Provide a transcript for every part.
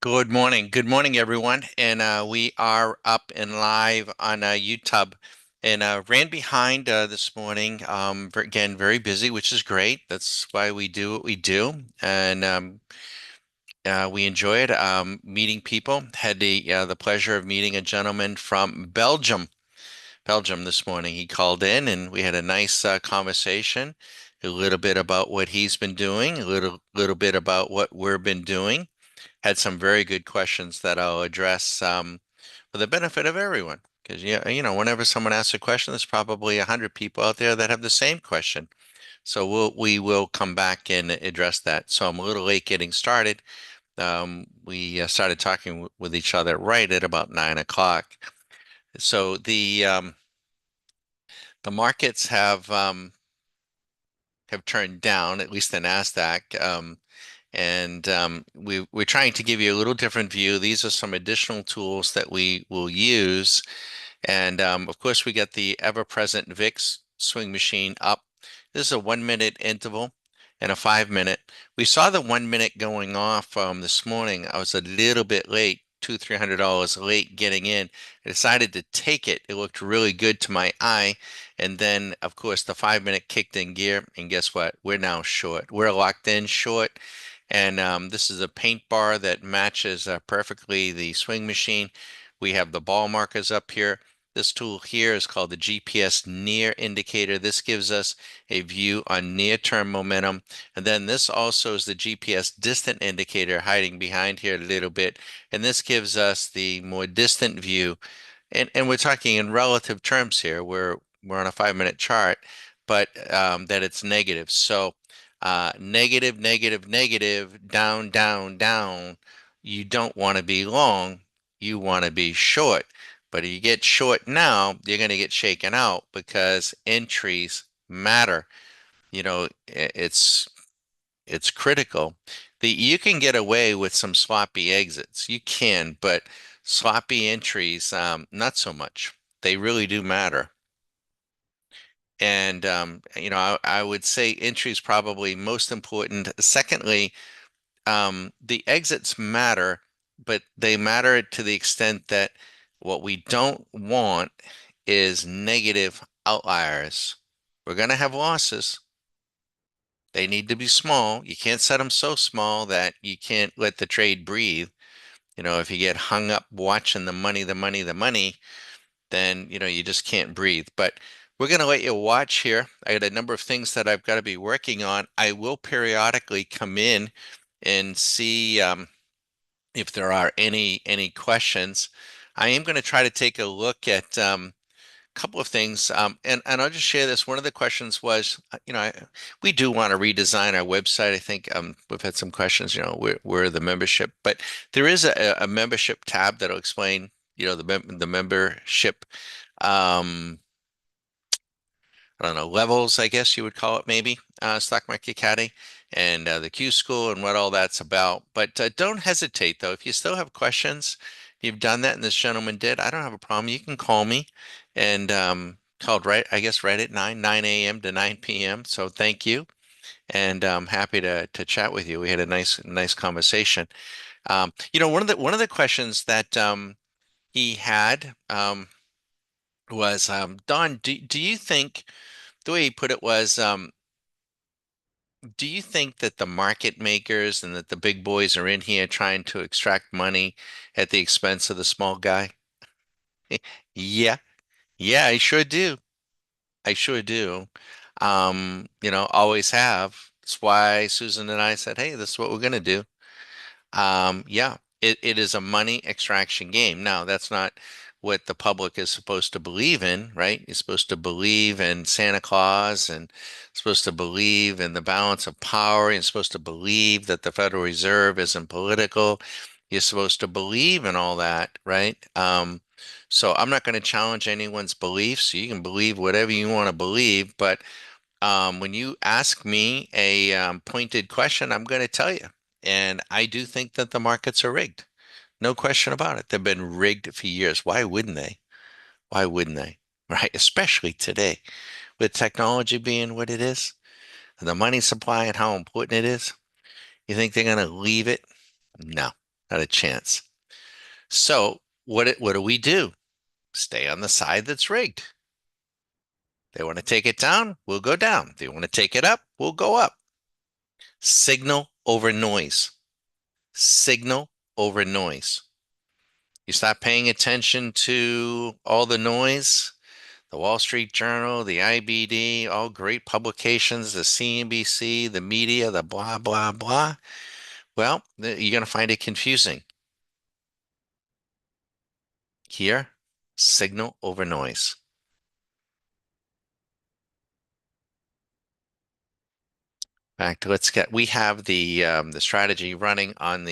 Good morning. Good morning, everyone. And we are up and live on YouTube and ran behind this morning. Again, very busy, which is great. That's why we do what we do. And we enjoyed meeting people. Had the pleasure of meeting a gentleman from Belgium this morning. He called in and we had a nice conversation, a little bit about what he's been doing, a little bit about what we've been doing. Had some very good questions that I'll address for the benefit of everyone. Because whenever someone asks a question, there's probably 100 people out there that have the same question. So we will come back and address that. So I'm a little late getting started. We started talking with each other right at about 9 o'clock. So the markets have turned down, at least the Nasdaq. And we're trying to give you a little different view. These are some additional tools that we will use. And of course, we got the ever-present VIX swing machine up. This is a 1 minute interval and a 5 minute. We saw the 1 minute going off this morning. I was a little bit late, $300 late getting in. I decided to take it. It looked really good to my eye. And then, of course, the 5 minute kicked in gear. And guess what? We're now short. We're locked in short. And this is a paint bar that matches perfectly the swing machine. We have the ball markers up here. This tool here is called the GPS near indicator. This gives us a view on near-term momentum. And then this also is the GPS distant indicator hiding behind here a little bit. And this gives us the more distant view. And we're talking in relative terms here. We're on a 5 minute chart, but that it's negative. So negative, negative, negative, down, down, down. You don't want to be long. You want to be short. But if you get short now, you're going to get shaken out because entries matter. It's critical. You can get away with some sloppy exits. You can, but sloppy entries, not so much. They really do matter. And I would say entry is probably most important. Secondly, the exits matter, but they matter to the extent that what we don't want is negative outliers. We're going to have losses. They need to be small. You can't set them so small that you can't let the trade breathe. If you get hung up watching the money, the money, the money, then you just can't breathe. But we're going to let you watch here. I got a number of things that I've got to be working on. I will periodically come in and see if there are any questions. I am going to try to take a look at a couple of things, and I'll just share this. One of the questions was, we do want to redesign our website. I think we've had some questions. We're the membership, but there is a membership tab that'll explain, the membership. Um, I don't know, levels, I guess you would call it maybe, Stock Market Caddy, and the Q School and what all that's about. But don't hesitate though. If you still have questions, you've done that and this gentleman did, I don't have a problem. You can call me and called right, I guess right at 9 a.m. to 9 p.m. So thank you. And I'm happy to chat with you. We had a nice conversation. One of the questions that he had was, Don, do you think the way he put it was, do you think that the market makers and that the big boys are in here trying to extract money at the expense of the small guy? Yeah, yeah, I sure do. I sure do. Always have. That's why Susan and I said, hey, this is what we're gonna do. Yeah, it is a money extraction game. Now, that's not what the public is supposed to believe in, right? You're supposed to believe in Santa Claus and supposed to believe in the balance of power. You're supposed to believe that the Federal Reserve isn't political. You're supposed to believe in all that, right? So I'm not going to challenge anyone's beliefs. You can believe whatever you want to believe, but when you ask me a pointed question, I'm going to tell you. And I do think that the markets are rigged. No question about it. They've been rigged for years. Why wouldn't they? Why wouldn't they? Right? Especially today, with technology being what it is, and the money supply and how important it is. You think they're going to leave it? No. Not a chance. So what do we do? Stay on the side that's rigged. They want to take it down, we'll go down. They want to take it up, we'll go up. Signal over noise. Signal over noise. You stop paying attention to all the noise, the Wall Street Journal, the IBD, all great publications, the CNBC, the media, the blah, blah, blah. Well, you're going to find it confusing. Here, signal over noise. In fact, we have the strategy running on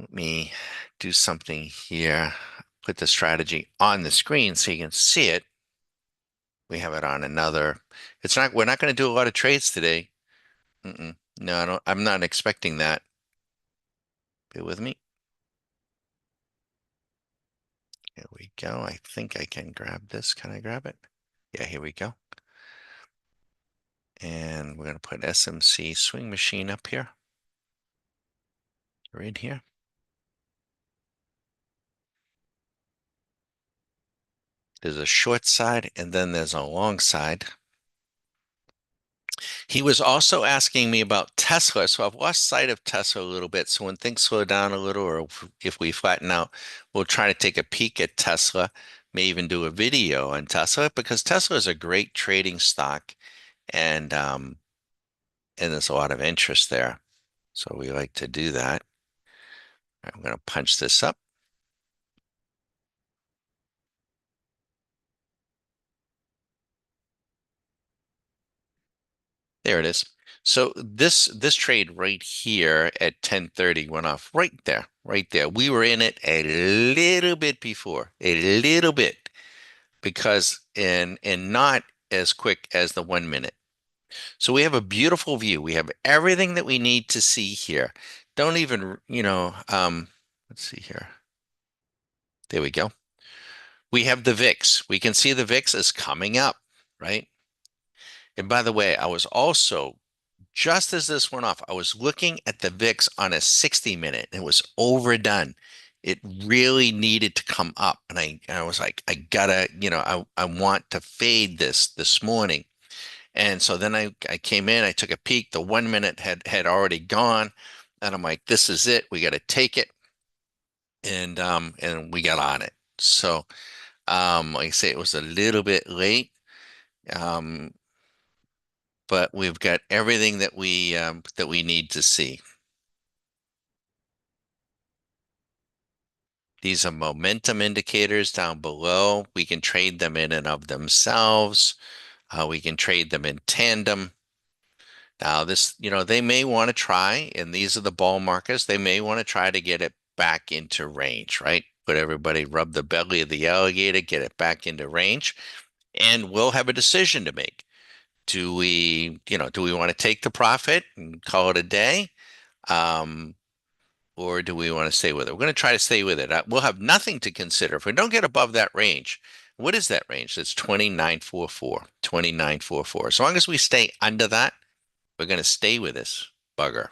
let me do something here. Put the strategy on the screen so you can see it. We have it on another. We're not going to do a lot of trades today. No, I'm not expecting that. Bear with me. Here we go. I think I can grab this. Can I grab it? Yeah, here we go. And we're going to put SMC swing machine up here. Right here. There's a short side and then there's a long side. He was also asking me about Tesla. So I've lost sight of Tesla a little bit. So when things slow down a little, or if we flatten out, we'll try to take a peek at Tesla, may even do a video on Tesla because Tesla is a great trading stock and there's a lot of interest there. So we like to do that. I'm going to punch this up. There it is. So this trade right here at 10:30 went off right there, right there. We were in it a little bit before, a little bit, because and not as quick as the 1 minute. So we have a beautiful view. We have everything that we need to see here. Don't even, let's see here. There we go. We have the VIX. We can see the VIX is coming up, right? And by the way, I was also just as this went off, I was looking at the VIX on a 60 minute. It was overdone. It really needed to come up. And I was like, I gotta, I want to fade this morning. And so then I came in, I took a peek. The 1 minute had already gone. And I'm like, this is it. We got to take it. And we got on it. So like I say, it was a little bit late. Um, but we've got everything that we need to see. These are momentum indicators down below. We can trade them in and of themselves. We can trade them in tandem. Now, they may want to try, and these are the ball markers, they may want to try to get it back into range, right? Put everybody, rub the belly of the alligator, get it back into range, and we'll have a decision to make. Do we want to take the profit and call it a day? Or do we want to stay with it? We're going to try to stay with it. We'll have nothing to consider. If we don't get above that range, what is that range? That's 2944, 2944. As long as we stay under that, we're going to stay with this bugger.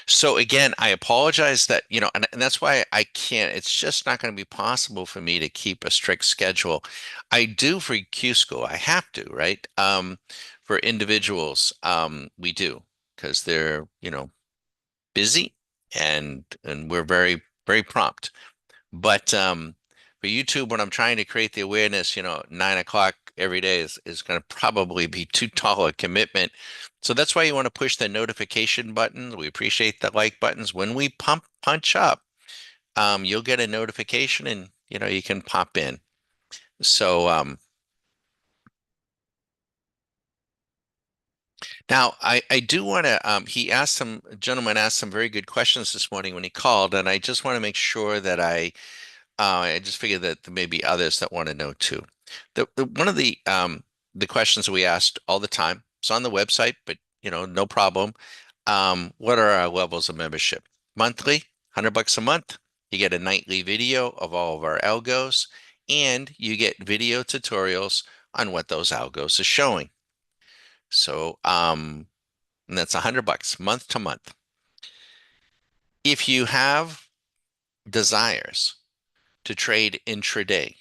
So again, I apologize that, and that's why I can't, it's just not going to be possible for me to keep a strict schedule. I do for Q School. I have to, right? For individuals, we do because they're, busy and we're very, very prompt. But for YouTube, when I'm trying to create the awareness, 9 o'clock every day is going to probably be too tall a commitment. So that's why you want to push the notification button. We appreciate the like buttons. When we punch up, you'll get a notification and you can pop in. So now I do want to a gentleman asked some very good questions this morning when he called, and I just want to make sure that I just figured that there may be others that want to know too. One of the questions we asked all the time, it's on the website, but no problem. What are our levels of membership? Monthly, $100 a month. You get a nightly video of all of our algos, and you get video tutorials on what those algos are showing. So, and that's $100 month to month. If you have desires to trade intraday,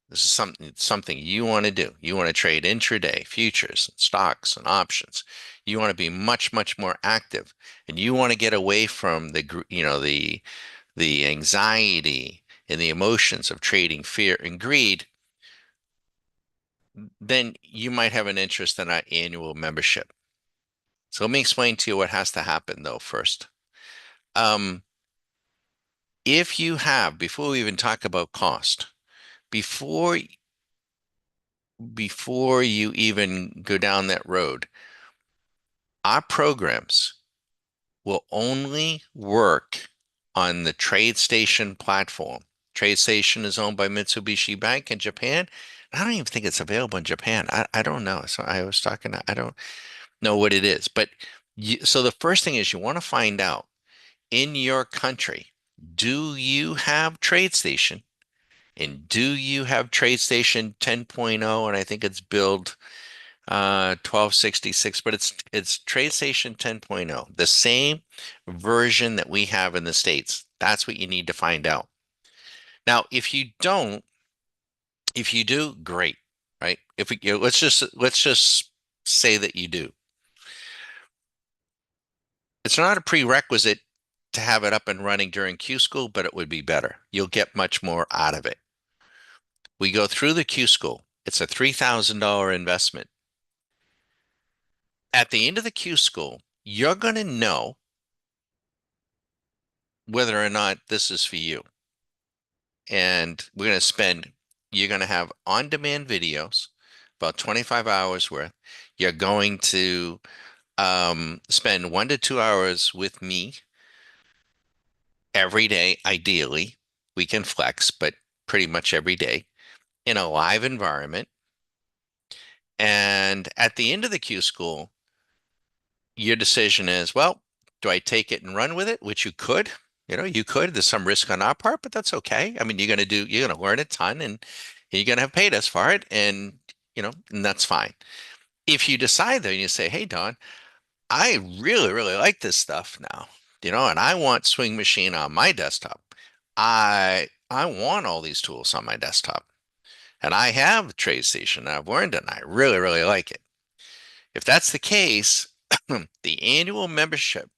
this is something you want to do. You want to trade intraday, futures, stocks, and options. You want to be much, much more active, and you want to get away from the anxiety and the emotions of trading fear and greed. Then you might have an interest in our annual membership. So let me explain to you what has to happen though first. Um, if you have, before we even talk about cost, before before you even go down that road, our programs will only work on the TradeStation platform. TradeStation is owned by Mitsubishi Bank in Japan. I don't even think it's available in Japan. I don't know. So I was talking, I don't know what it is. But so the first thing is you want to find out in your country, do you have TradeStation? And do you have TradeStation 10.0? And I think it's build 1266, but it's TradeStation 10.0, the same version that we have in the States. That's what you need to find out. Now, if you don't, if you do, great, right? If we let's just say that you do. It's not a prerequisite to have it up and running during Q school, but it would be better. You'll get much more out of it. We go through the Q school. It's a $3,000 investment. At the end of the Q school, you're going to know whether or not this is for you. And you're going to have on-demand videos, about 25 hours worth. You're going to spend 1 to 2 hours with me every day, ideally. We can flex, but pretty much every day in a live environment. And at the end of the Q school, your decision is, well, do I take it and run with it? Which you could, you could. There's some risk on our part, but that's okay. I mean, you're going to learn a ton and you're going to have paid us for it. And that's fine. If you decide though, and you say, hey, Don, I really, really like this stuff now, and I want Swing Machine on my desktop. I want all these tools on my desktop. And I have TradeStation and I've learned it and I really, really like it. If that's the case, the annual membership,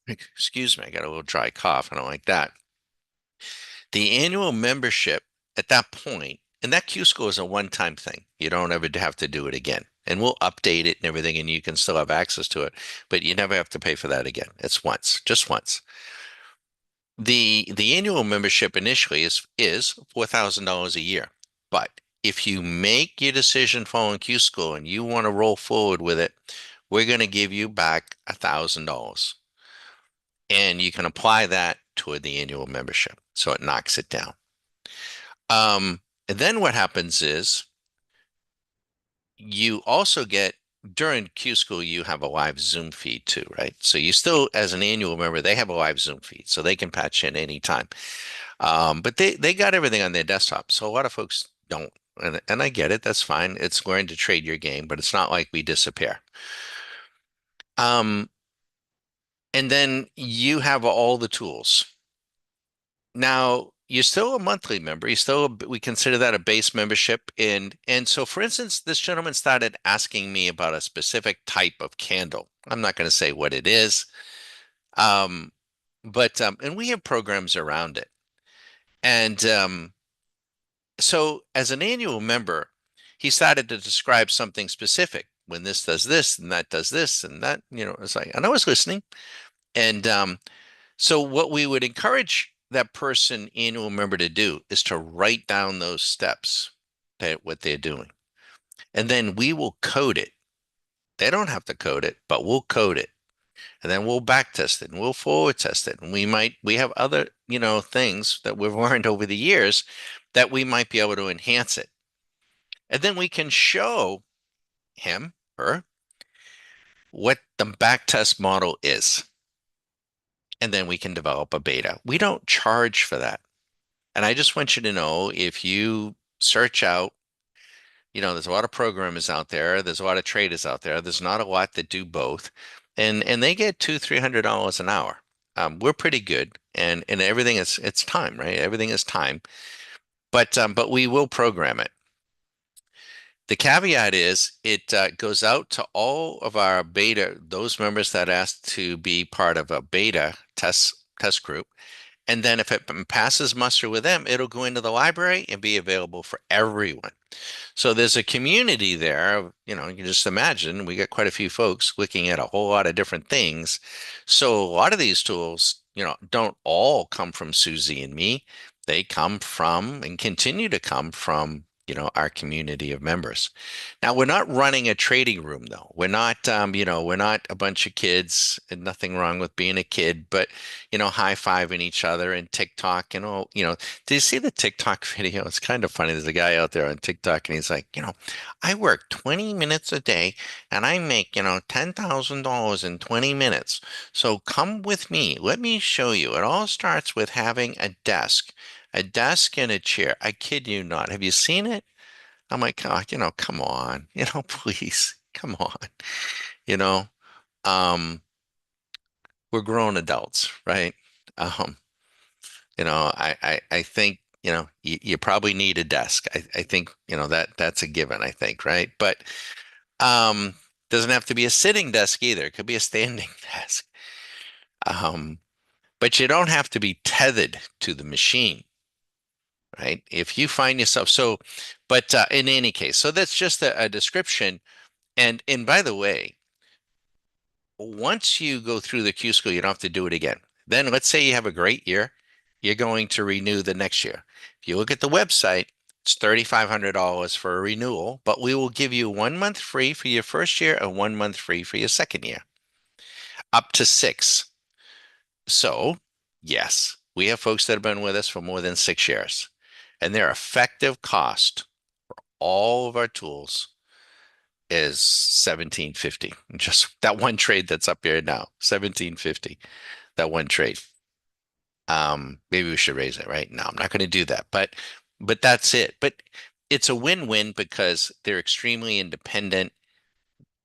excuse me, I got a little dry cough. I don't like that. The annual membership at that point, and that Q score is a one-time thing. You don't ever have to do it again. And we'll update it and everything, and you can still have access to it, but you never have to pay for that again. It's once, just once. The annual membership initially is $4,000 a year. But if you make your decision following Q School and you want to roll forward with it, we're going to give you back $1,000. And you can apply that toward the annual membership. So it knocks it down. And then what happens is you also get during Q School, you have a live Zoom feed too, right? So you still, as an annual member, they have a live Zoom feed, so they can patch in anytime. But they got everything on their desktop, so a lot of folks don't, and I get it. That's fine. It's going to trade your game, but it's not like we disappear. Um, and then you have all the tools. Now, you're still a monthly member. We consider that a base membership. And so, for instance, this gentleman started asking me about a specific type of candle. I'm not going to say what it is. Um, and we have programs around it. And so as an annual member, he started to describe something specific. When this does this and that does this and that, it's like, and I was listening. And so what we would encourage that person annual member to do is to write down those steps, that what they're doing. And then we will code it. They don't have to code it, but we'll code it. And then we'll back test it and we'll forward test it. And we have other, things that we've learned over the years that we might be able to enhance it. And then we can show him, her, what the back test model is. And then we can develop a beta. We don't charge for that. And I just want you to know, if you search out, there's a lot of programmers out there. There's a lot of traders out there. There's not a lot that do both. And they get $200, $300 an hour. we're pretty good, and everything is it's time, right? Everything is time, but we will program it. The caveat is it goes out to all of our beta, those members that asked to be part of a beta test group. And then if it passes muster with them, it'll go into the library and be available for everyone. So there's a community there. You can just imagine we got quite a few folks looking at a whole lot of different things. So a lot of these tools, don't all come from Susie and me. They come from and continue to come from, our community of members. Now, we're not running a trading room though. We're not a bunch of kids, and nothing wrong with being a kid, but high-fiving each other and TikTok and all, did you see the TikTok video? It's kind of funny. There's a guy out there on TikTok and he's like, I work 20 minutes a day and I make, $10,000 in 20 minutes. So come with me. Let me show you. It all starts with having a desk and a chair. I kid you not. Have you seen it? I'm like, oh, come on, please, come on, you know, um, we're grown adults, right? Um, I think, you probably need a desk. I think, that's a given, I think, right? But um, doesn't have to be a sitting desk either. It could be a standing desk. Um, but you don't have to be tethered to the machine, right? If you find yourself but in any case, so that's just a description. And by the way, once you go through the Q school, you don't have to do it again. Then let's say you have a great year, you're going to renew the next year. If you look at the website, it's $3,500 for a renewal, but we will give you 1 month free for your first year and 1 month free for your second year, up to six. So, yes, we have folks that have been with us for more than 6 years, and their effective cost, all of our tools, is 1750. Just that one trade that's up here now, 1750. That one trade. Maybe we should raise it, right? No, I'm not going to do that. But that's it. But it's a win-win because they're extremely independent.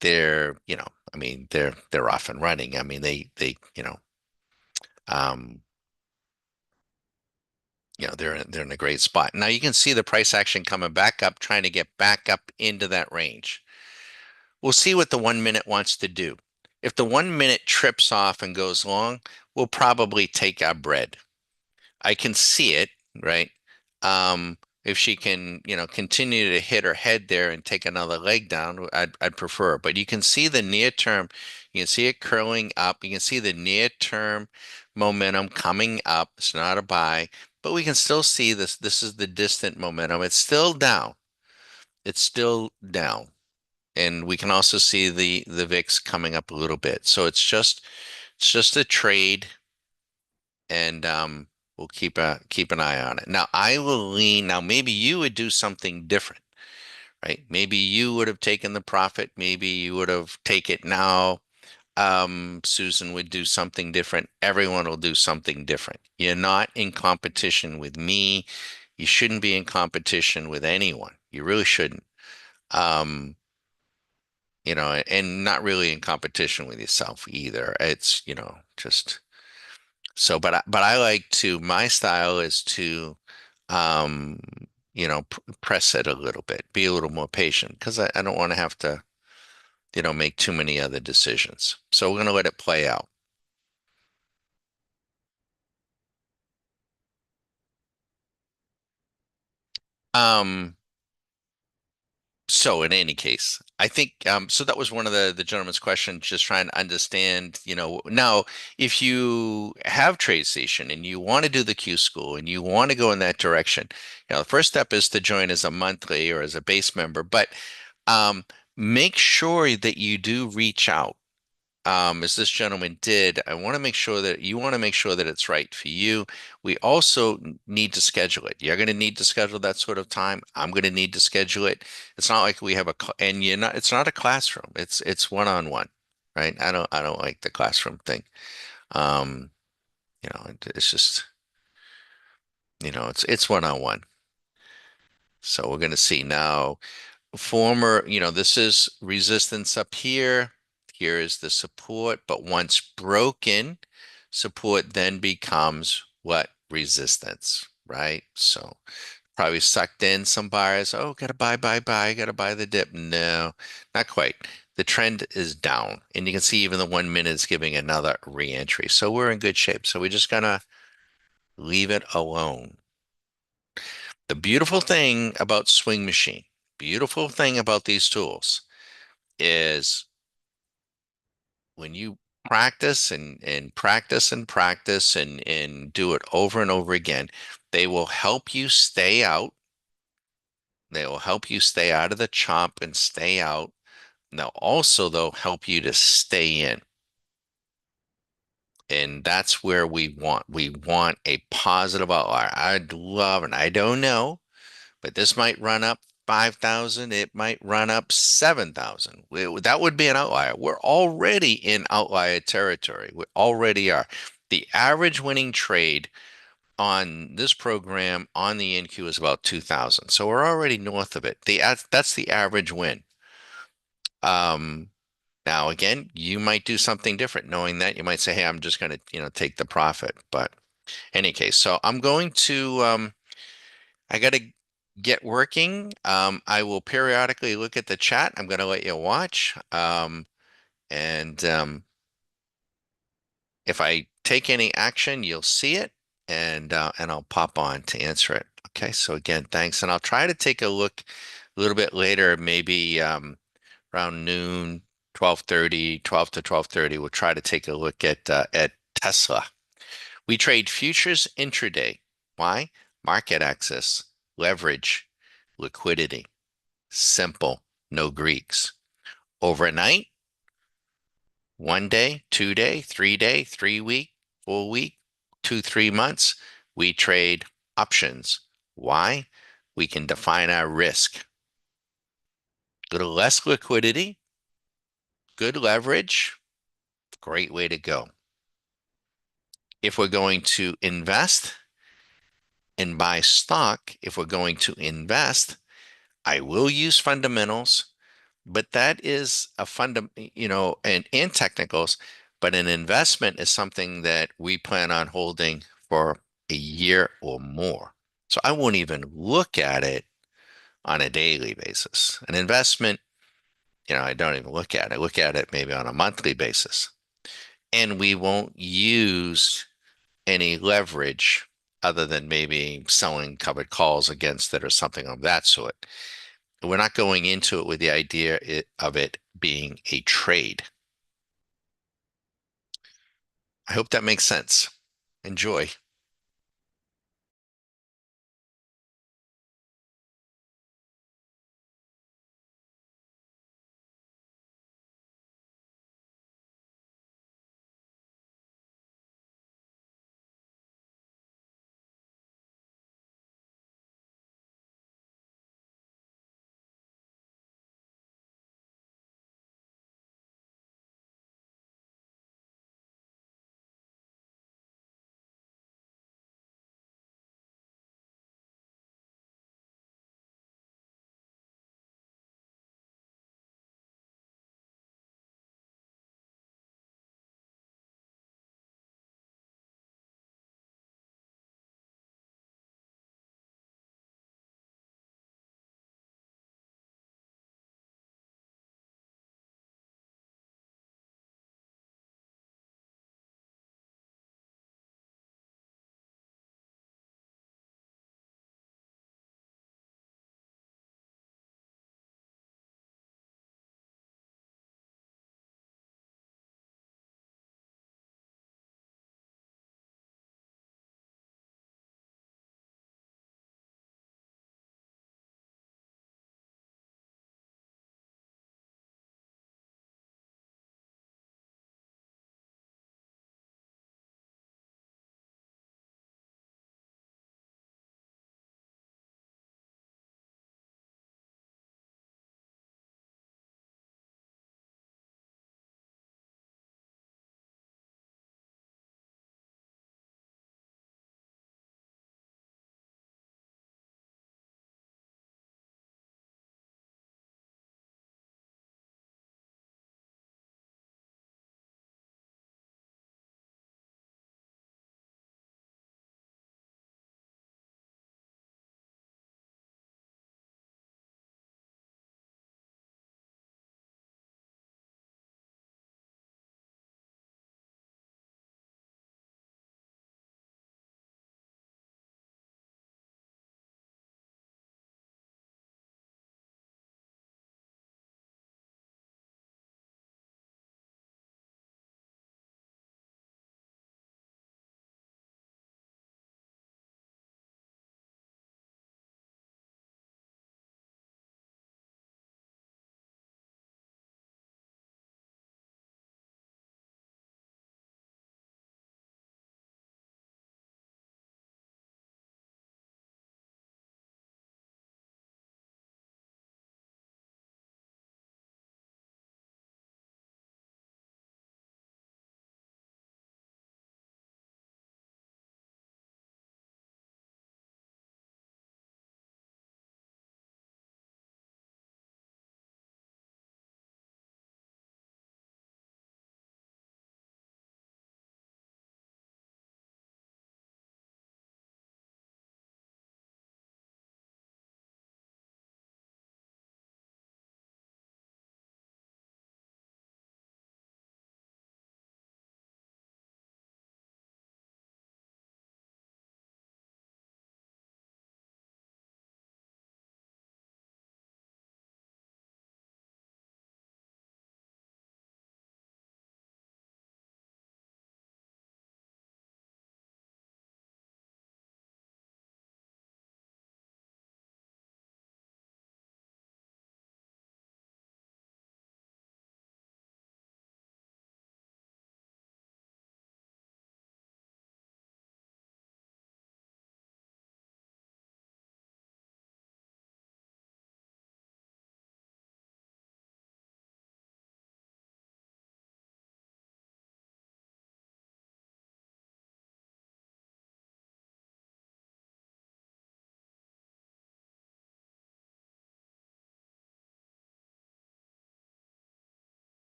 They're, I mean, they're off and running. I mean, um, they're in a great spot. Now you can see the price action coming back up, trying to get back up into that range. We'll see what the 1 minute wants to do. If the 1 minute trips off and goes long, we'll probably take our bread. I can see it, right? If she can, continue to hit her head there and take another leg down, I'd prefer. But you can see the near term, you can see it curling up. You can see the near term momentum coming up. It's not a buy, but we can still see this. This is the distant momentum. It's still down. It's still down. And we can also see the VIX coming up a little bit. So it's just a trade, and we'll keep an eye on it. Now I will lean. Now maybe you would do something different, right? Maybe you would have taken the profit. Maybe you would have take it now. Susan would do something different. Everyone will do something different. You're not in competition with me. You shouldn't be in competition with anyone. You really shouldn't. Um, and not really in competition with yourself either. It's, just so, but I like to, my style is to, um, press it a little bit, be a little more patient because I don't want to have to, make too many other decisions. So we're going to let it play out. Um, So in any case, I think so that was one of the gentleman's questions, just trying to understand, now if you have TradeStation and you want to do the Q school and you want to go in that direction, the first step is to join as a monthly or as a base member, but um, make sure that you do reach out, as this gentleman did. I want to make sure that you want to make sure that it's right for you. We also need to schedule it. You're going to need to schedule that sort of time. I'm going to need to schedule it. It's not like we have and it's not a classroom. It's one-on-one, right? I don't like the classroom thing. Um, it's just, it's one-on-one. So we're going to see now this is resistance up here. Here is the support, but once broken, support then becomes what? Resistance, right? So probably sucked in some buyers. Oh, gotta buy, gotta buy the dip. No, not quite. The trend is down, and you can see even the 1 minute is giving another re-entry. So we're in good shape. So we're just gonna leave it alone. The beautiful thing about Swing Machine, beautiful thing about these tools is when you practice and practice and practice and do it over and over again, they will help you stay out. They will help you stay out of the chomp and stay out. Now, also, they'll help you to stay in. And that's where we want a positive outlier. I'd love, and I don't know, but this might run up 5,000. It might run up 7,000. That would be an outlier. We're already in outlier territory. We already are. The average winning trade on this program on the NQ is about 2,000. So we're already north of it. That's the average win. Um, Now, again, you might do something different. Knowing that, you might say, "Hey, I'm just going to, take the profit." But any case, so I'm going to, I got to get working. I will periodically look at the chat. I'm going to let you watch. And if I take any action, you'll see it, and I'll pop on to answer it. Okay. So again, thanks, and I'll try to take a look a little bit later, maybe around noon, 12:30, 12 to 12:30. We'll try to take a look at Tesla. We trade futures intraday. Why? Market access, leverage, liquidity. Simple, no Greeks. Overnight, 1 day, 2 day, 3 day, 3 week, 4 week, 2, 3 months, we trade options. Why? We can define our risk. Little less liquidity, good leverage, great way to go. If we're going to invest and buy stock, if we're going to invest, I will use fundamentals, but that is a and technicals, but an investment is something that we plan on holding for a year or more. So I won't even look at it on a daily basis. An investment, I don't even look at it. I look at it maybe on a monthly basis. And we won't use any leverage other than maybe selling covered calls against it or something of that sort. We're not going into it with the idea of it being a trade. I hope that makes sense. Enjoy.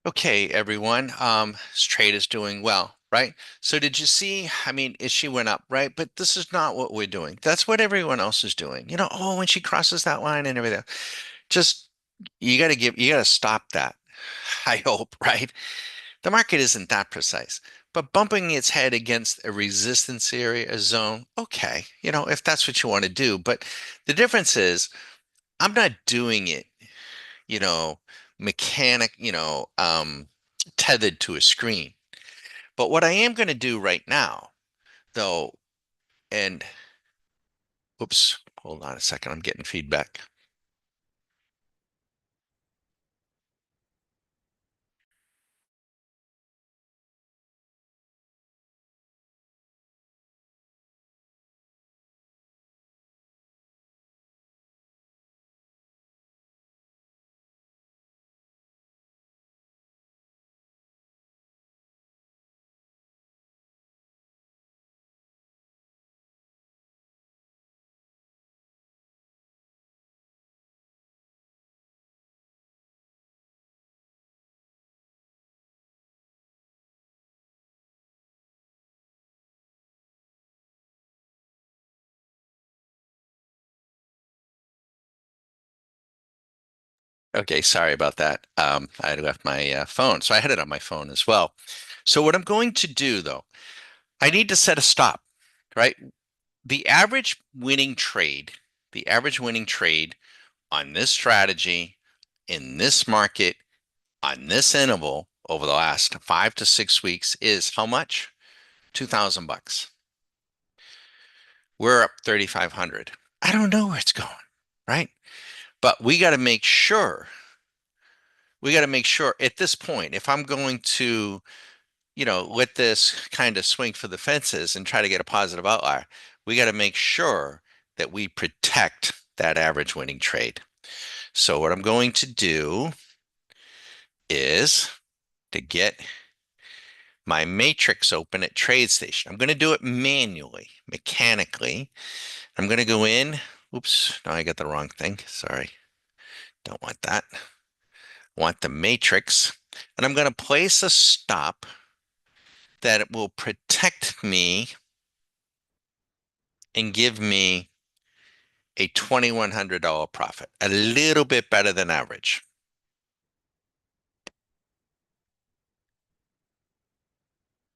Okay, everyone. This trade is doing well, right? So did you see? I mean, she went up, right? But this is not what we're doing. That's what everyone else is doing. Oh, when she crosses that line and everything. Just you got to stop that. I hope, right? The market isn't that precise. But bumping its head against a resistance area, a zone, okay, if that's what you want to do. But the difference is I'm not doing it you know, mechanic, tethered to a screen. But what I am going to do right now, though, and oops, hold on a second, I'm getting feedback. Okay, sorry about that. I had left my phone, so I had it on my phone as well. So what I'm going to do, though, I need to set a stop, right? The average winning trade, the average winning trade on this strategy in this market on this interval over the last 5 to 6 weeks is how much? 2,000 bucks. We're up 3,500. I don't know where it's going, right? But we got to make sure at this point, if I'm going to, let this kind of swing for the fences and try to get a positive outlier, we got to make sure that we protect that average winning trade. So what I'm going to do is to get my matrix open at TradeStation. I'm going to do it manually, mechanically. I'm going to go in. Oops, no, I got the wrong thing. Sorry. Don't want that. I want the matrix. And I'm going to place a stop that it will protect me and give me a $2,100 profit, a little bit better than average.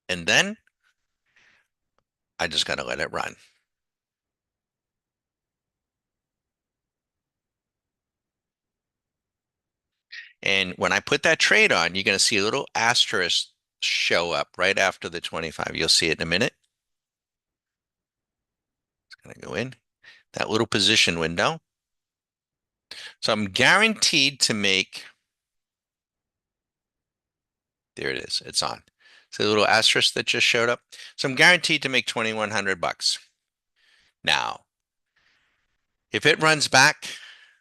And then I just got to let it run. And when I put that trade on, you're going to see a little asterisk show up right after the 25. You'll see it in a minute. It's going to go in that little position window. So I'm guaranteed to make, there it is, it's on. So the little asterisk that just showed up. So I'm guaranteed to make 2,100 bucks. Now, if it runs back,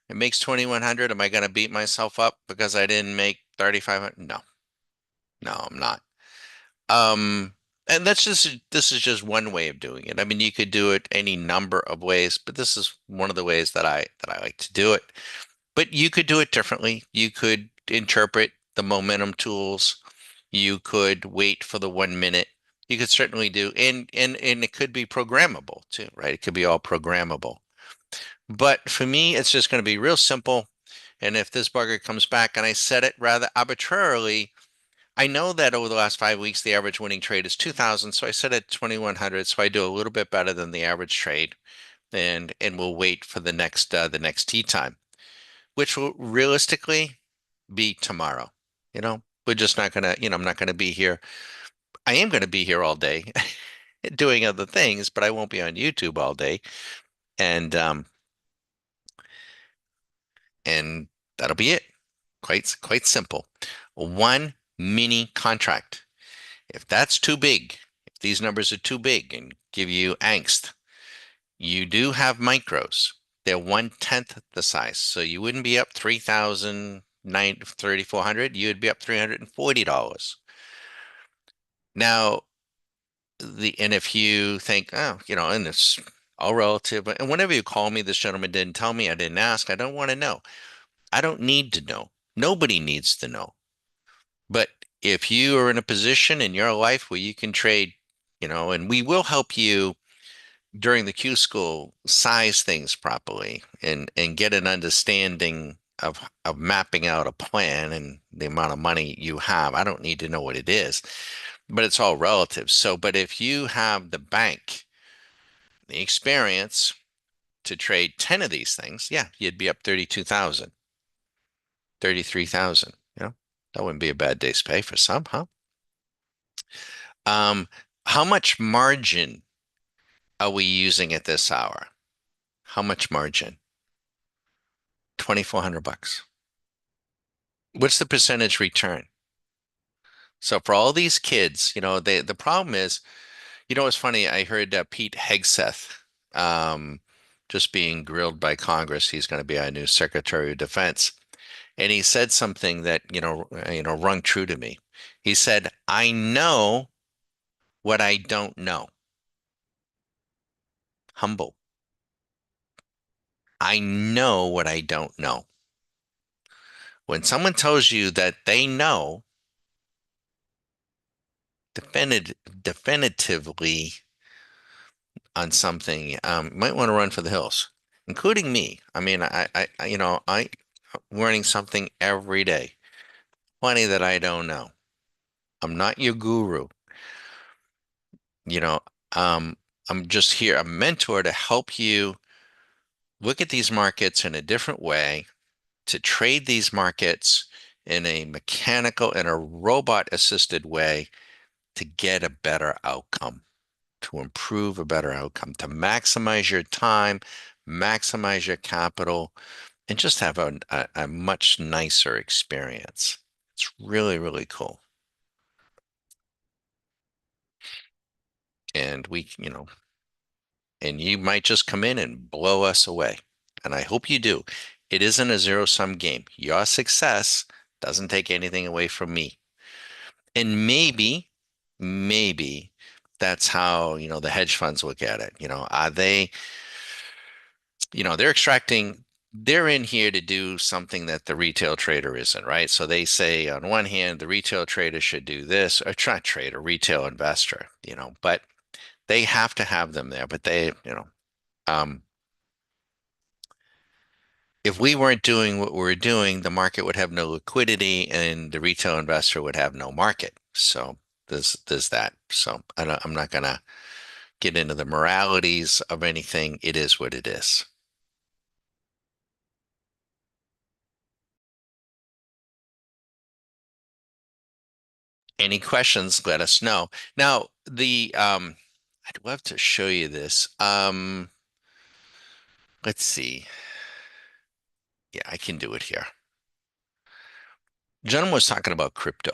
it makes 2,100. Am I going to beat myself up because I didn't make 3,500? No, no, I'm not. Um, and this is just one way of doing it. I mean, you could do it any number of ways, but this is one of the ways that I like to do it. But you could do it differently. You could interpret the momentum tools. You could wait for the 1 minute. You could certainly do, and it could be programmable too, right? It could be all programmable. But for me, it's just going to be real simple. And if this bugger comes back and I set it rather arbitrarily, I know that over the last 5 weeks, the average winning trade is 2,000. So I set it 2,100. So I do a little bit better than the average trade, and we'll wait for the next tee time, which will realistically be tomorrow. We're just not gonna, I'm not gonna be here. I am gonna be here all day doing other things, but I won't be on YouTube all day. And and that'll be it. Quite simple. One mini contract. If that's too big, if these numbers are too big and give you angst, you do have micros. They're 1/10 the size. So you wouldn't be up 3,400. You'd be up $340. Now, and if you think, oh, and it's all relative, and whenever you call me, this gentleman didn't tell me, I didn't ask, I don't want to know. I don't need to know. Nobody needs to know. But if you are in a position in your life where you can trade, and we will help you during the Q school size things properly and get an understanding of mapping out a plan and the amount of money you have. I don't need to know what it is, but it's all relative. So, but if you have the bank, the experience to trade 10 of these things, yeah, you'd be up 32,000, 33,000. That wouldn't be a bad day's pay for some, huh? Um, how much margin are we using at this hour? How much margin? 2,400 bucks. What's the percentage return? So for all these kids, the problem is, it's funny. I heard Pete Hegseth just being grilled by Congress. He's going to be our new Secretary of Defense, and he said something that rung true to me. He said, "I know what I don't know." Humble. I know what I don't know. When someone tells you that they know definitively on something, you might want to run for the hills, including me. I mean, I'm learning something every day, plenty that I don't know. I'm not your guru, you know. Um, I'm just here, a mentor to help you look at these markets in a different way, to trade these markets in a mechanical and a robot assisted way to get a better outcome, to improve a better outcome, to maximize your time, maximize your capital, and just have a much nicer experience. It's really, really cool. And and you might just come in and blow us away. And I hope you do. It isn't a zero-sum game. Your success doesn't take anything away from me. And maybe that's how, the hedge funds look at it. Are they, they're in here to do something that the retail trader isn't, right? So they say on one hand, the retail trader should do this, or try trade a retail investor, but they have to have them there. But um, if we weren't doing what we're doing, the market would have no liquidity and the retail investor would have no market. So there's that. So I'm not gonna get into the moralities of anything. It is what it is. Any questions, let us know. Now, I'd love to show you this. Let's see. Yeah, I can do it here. Gentleman was talking about crypto.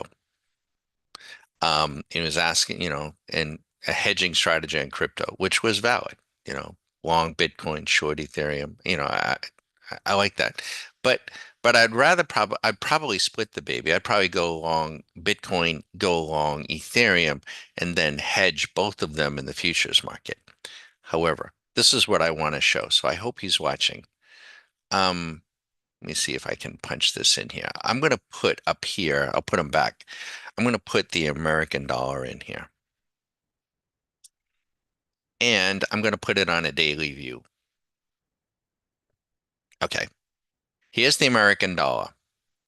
He was asking, and a hedging strategy in crypto, which was valid, long Bitcoin, short Ethereum. I like that. But I'd probably split the baby. I'd probably go long Bitcoin, go long Ethereum, and then hedge both of them in the futures market. However, this is what I want to show. So I hope he's watching. Um, Let me see if I can punch this in here. I'm going to put up here, I'll put them back. I'm going to put the American dollar in here. And I'm going to put it on a daily view. Okay. Here's the American dollar.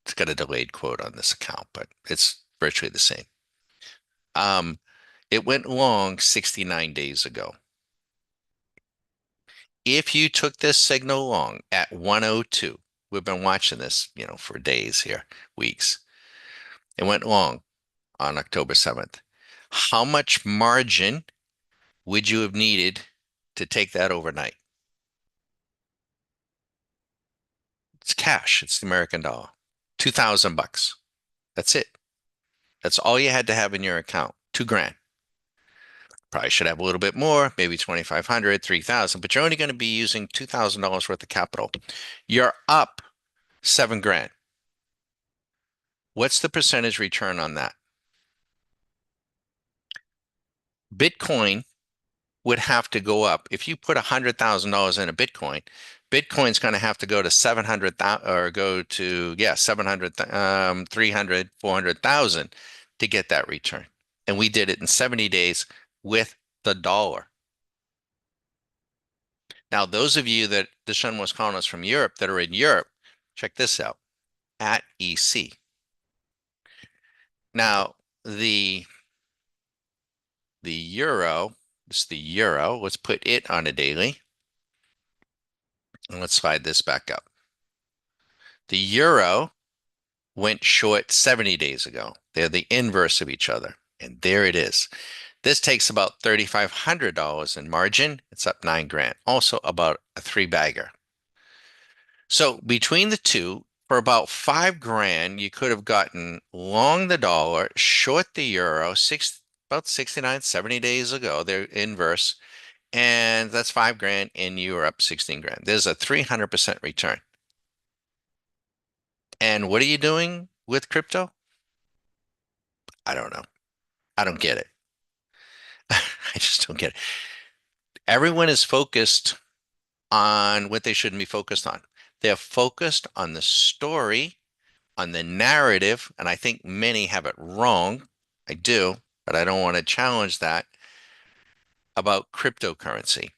It's got a delayed quote on this account, but it's virtually the same. Um, it went long 69 days ago. If you took this signal long at 102, we've been watching this, for days here, weeks. It went long on October 7th. How much margin would you have needed to take that overnight? It's cash. It's the American dollar. 2,000 bucks. That's it. That's all you had to have in your account. 2 grand. Probably should have a little bit more, maybe 2,500, 3,000, but you're only going to be using $2,000 worth of capital. You're up 7 grand. What's the percentage return on that? Bitcoin would have to go up. If you put $100,000 in a Bitcoin, Bitcoin's going to have to go to 700,000 or go to, yeah, 700, 300, 400,000 to get that return. And we did it in 70 days with the dollar. Now, those of you that Deshaun was calling us from Europe that are in Europe, check this out at EC. Now, the the euro, this is the euro. Let's put it on a daily. And let's slide this back up. The euro went short 70 days ago. They're the inverse of each other. And there it is. This takes about $3,500 in margin. It's up 9 grand. Also about a three bagger. So between the two, for about 5 grand, you could have gotten long the dollar, short the euro, about 69, 70 days ago. They're inverse. And that's 5 grand and you're up 16 grand. There's a 300% return. And what are you doing with crypto? I don't know. I don't get it. I just don't get it. Everyone is focused on what they shouldn't be focused on. They're focused on the story, on the narrative, and I think many have it wrong. I do, but I don't want to challenge that about cryptocurrency.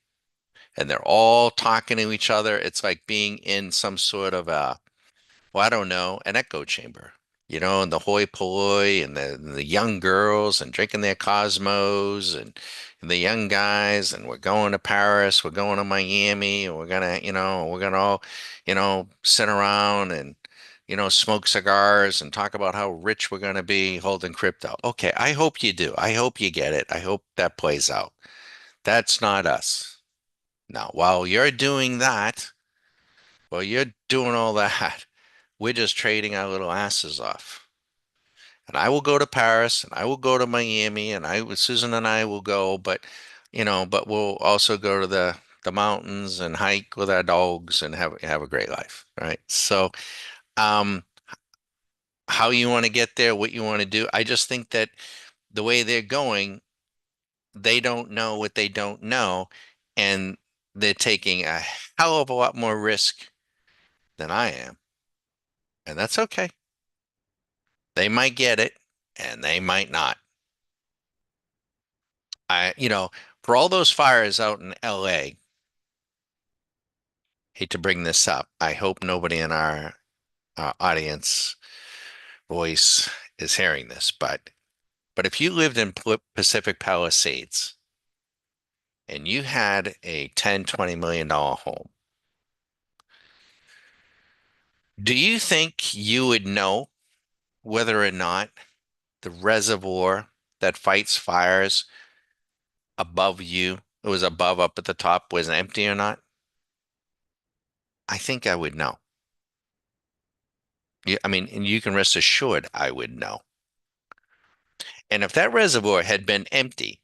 And they're all talking to each other. It's like being in some sort of a, well, I don't know, an echo chamber, and the hoi polloi and the young girls and drinking their Cosmos and the young guys and we're going to Paris, we're going to Miami, and we're gonna all, sit around and, smoke cigars and talk about how rich we're gonna be holding crypto. Okay, I hope you do. I hope you get it. I hope that plays out. That's not us. Now, while you're doing all that, we're just trading our little asses off. And I will go to Paris and I will go to Miami and Susan and I will go, but we'll also go to the mountains and hike with our dogs and have a great life, right? So, um, how you want to get there, what you want to do. I just think that the way they're going, they don't know what they don't know, and they're taking a hell of a lot more risk than I am. And that's okay. They might get it and they might not. For all those fires out in LA, hate to bring this up. I hope nobody in our audience voice is hearing this, but if you lived in Pacific Palisades and you had a 10, $20 million home, do you think you would know whether or not the reservoir that fights fires above you, it was above up at the top, was empty or not? I think I would know. I mean, and you can rest assured I would know. And if that reservoir had been empty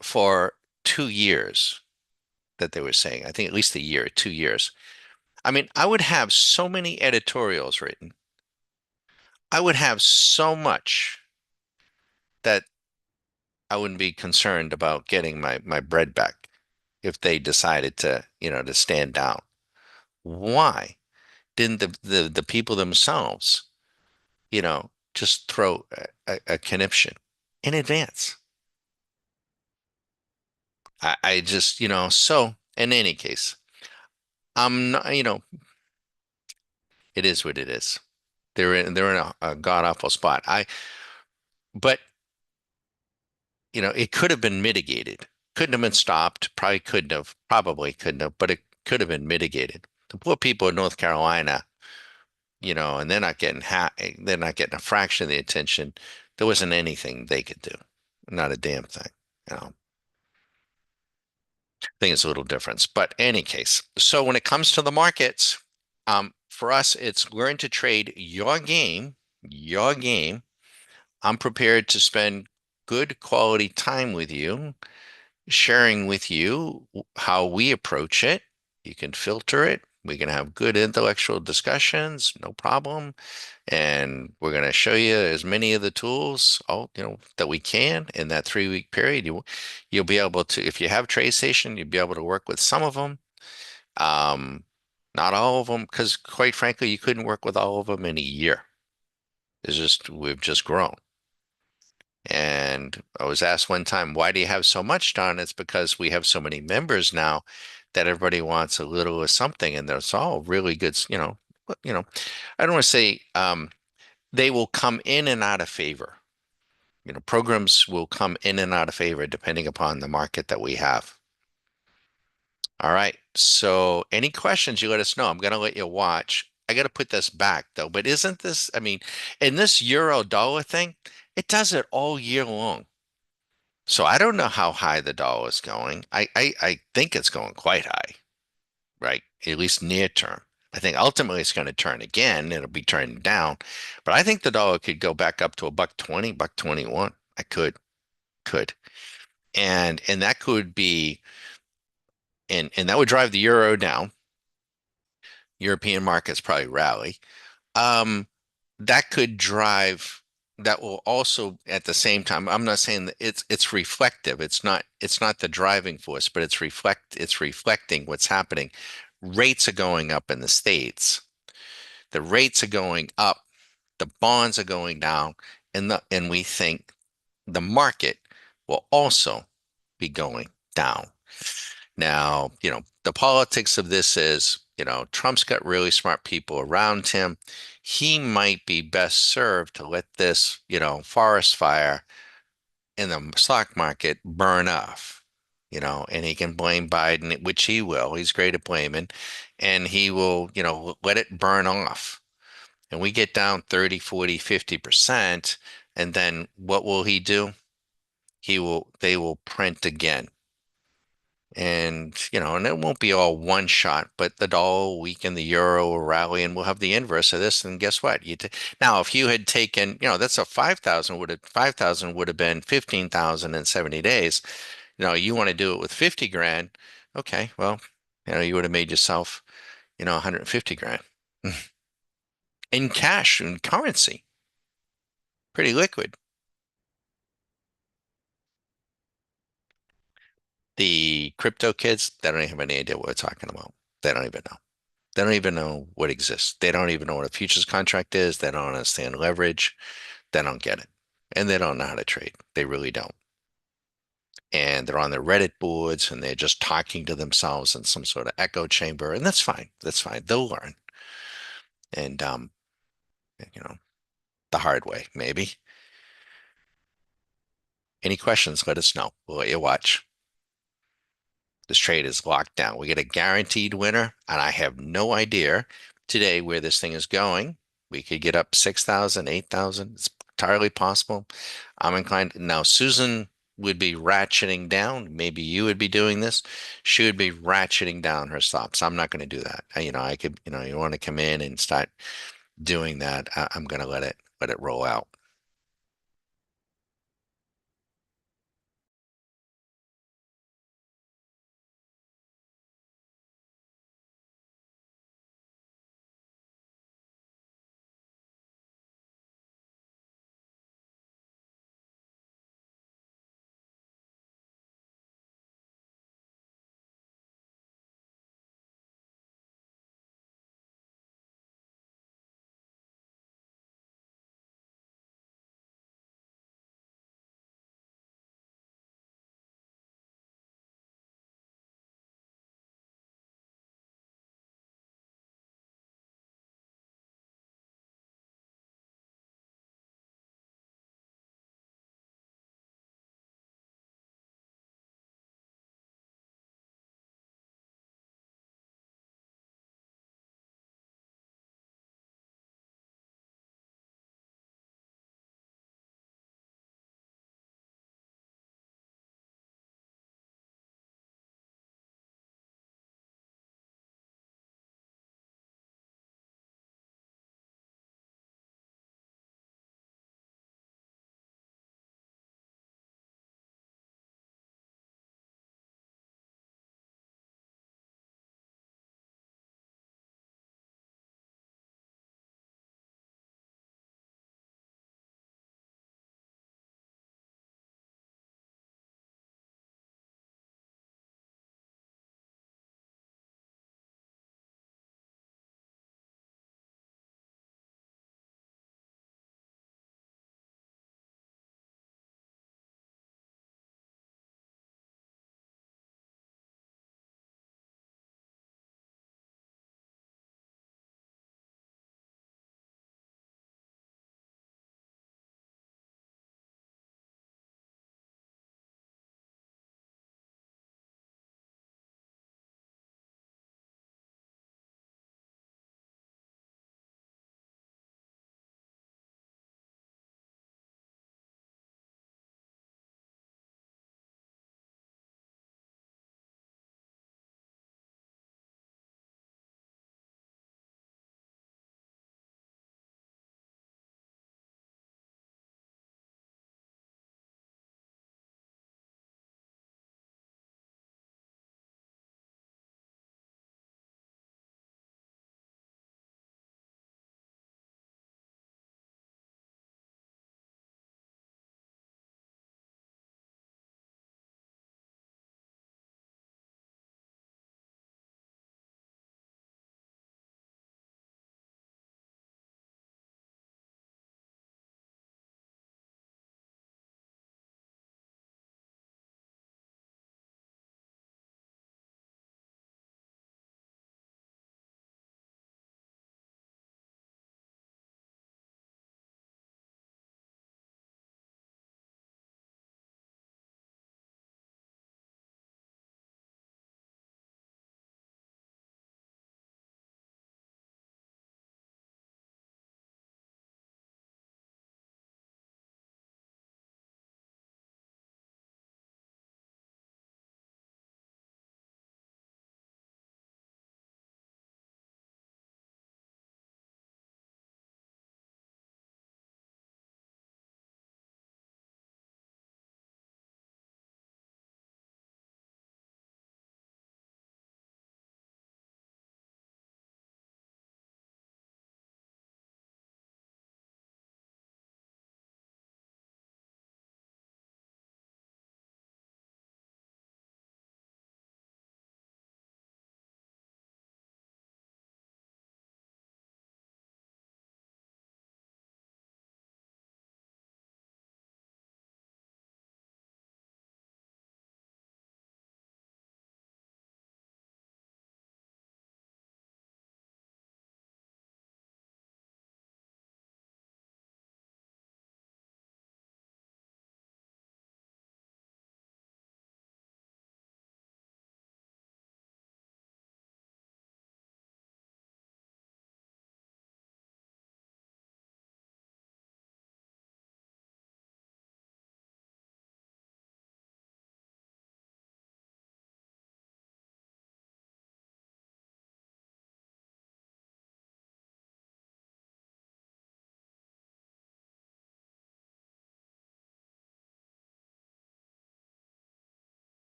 for 2 years, that they were saying, I think at least a year, 2 years, I mean, I would have so many editorials written. I would have so much that I wouldn't be concerned about getting my bread back if they decided to stand down. Why didn't the people themselves, just throw a conniption in advance? I just, so in any case, I'm not, it is what it is. They're in a god awful spot. But it could have been mitigated. Couldn't have been stopped. Probably couldn't have, but it could have been mitigated. The poor people in North Carolina, and they're not getting a fraction of the attention. There wasn't anything they could do. Not a damn thing. You know, I think it's a little difference. But any case, so when it comes to the markets, for us, it's learn to trade your game, your game. I'm prepared to spend good quality time with you, sharing with you how we approach it. You can filter it. We can have good intellectual discussions, no problem. And we're going to show you as many of the tools, that we can in that 3 week period. You'll be able to, if you have TradeStation, you'll be able to work with some of them. Um, Not all of them, because quite frankly, you couldn't work with all of them in a year. It's just we've just grown. And I was asked one time, why do you have so much, Don? It's because we have so many members now that everybody wants a little of something, and it's all really good, I don't want to say they will come in and out of favor. Programs will come in and out of favor depending upon the market that we have. All right. So any questions, you let us know. I'm going to let you watch. I got to put this back though. But isn't this, I mean, in this euro dollar thing, it does it all year long. So I don't know how high the dollar is going. I think it's going quite high, right? At least near term. I think ultimately it's going to turn again. It'll be turning down. But I think the dollar could go back up to a buck 20, buck 21. I could. And that could be and that would drive the euro down. European markets probably rally. Um, that could drive that will also at the same time, I'm not saying that it's reflective. It's not the driving force, but it's reflecting what's happening. Rates are going up in the States. The rates are going up, the bonds are going down, and we think the market will also be going down. Now, the politics of this is, Trump's got really smart people around him. He might be best served to let this, forest fire in the stock market burn off, and he can blame Biden, which he will. He's great at blaming, and he will, let it burn off. And we get down 30, 40, 50%, and then what will he do? They will print again. And it won't be all one shot, but the dollar will weaken, the euro will rally, and we'll have the inverse of this. And guess what? Now, if you had taken, that's a 5,000 would have been 15,000 in 70 days. You want to do it with 50 grand. Okay, well, you would have made yourself, 150 grand in cash and currency, pretty liquid. The crypto kids, they don't even have any idea what we're talking about. They don't even know. They don't even know what exists. They don't even know what a futures contract is. They don't understand leverage. They don't get it. And they don't know how to trade. They really don't. And they're on their Reddit boards and they're just talking to themselves in some sort of echo chamber. And that's fine. That's fine. They'll learn. And you know, the hard way, maybe. Any questions, let us know. We'll let you watch. This trade is locked down. We get a guaranteed winner, and I have no idea today where this thing is going. We could get up 6,000, 8,000. It's entirely possible. I'm inclined. Now, Susan would be ratcheting down. Maybe you would be doing this. She would be ratcheting down her stops. I'm not going to do that. I could, you want to come in and start doing that. I'm going to let it roll out.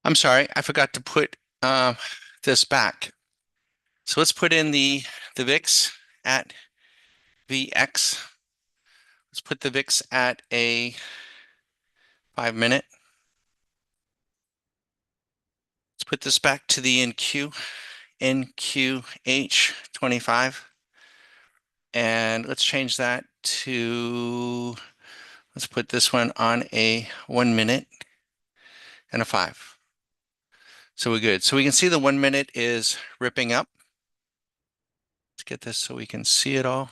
I'm sorry, I forgot to put this back. So let's put in the VIX at VX. Let's put the VIX at a 5 minute. Let's put this back to the NQH 25. And let's change that to, let's put this one on a 1 minute and a 5. So we're good. So we can see the 1 minute is ripping up. Let's get this so we can see it all.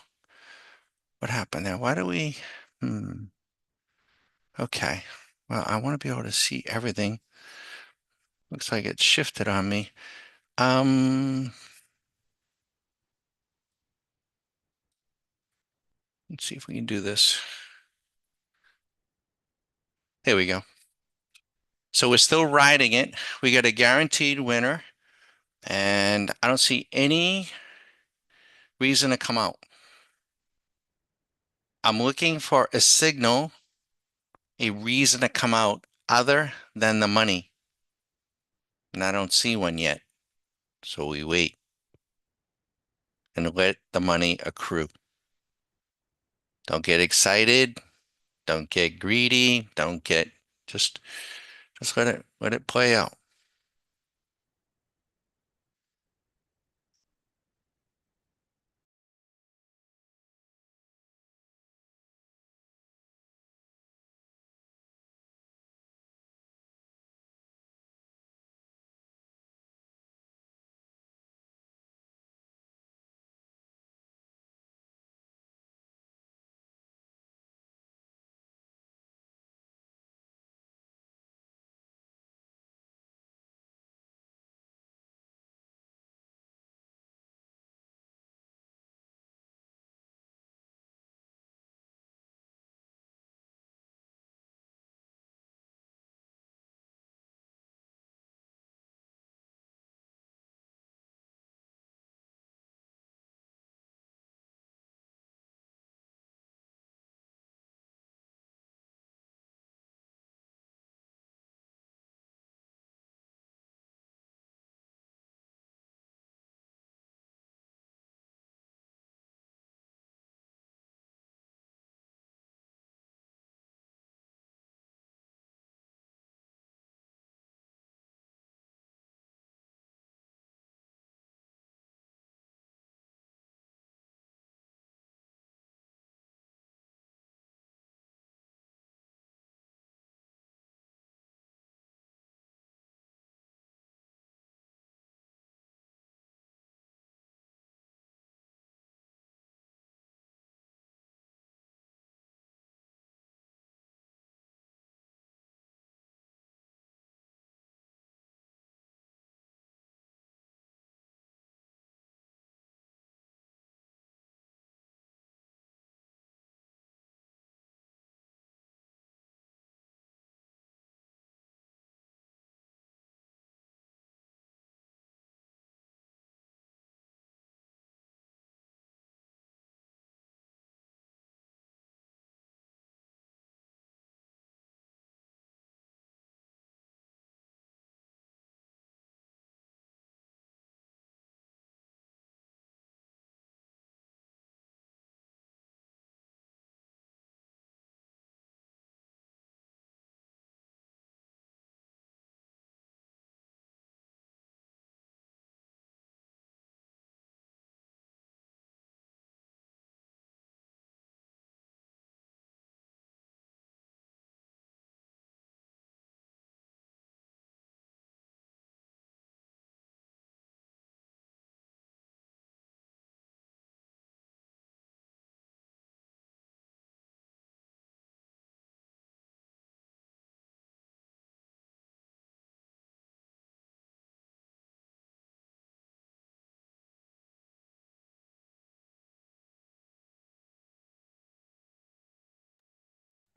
What happened there? Why do we, okay. Well, I want to be able to see everything. Looks like it shifted on me. Let's see if we can do this. There we go. So we're still riding it. We got a guaranteed winner, and I don't see any reason to come out. I'm looking for a signal, a reason to come out other than the money. And I don't see one yet. So we wait and let the money accrue. Don't get excited. Don't get greedy. Don't get just let it play out.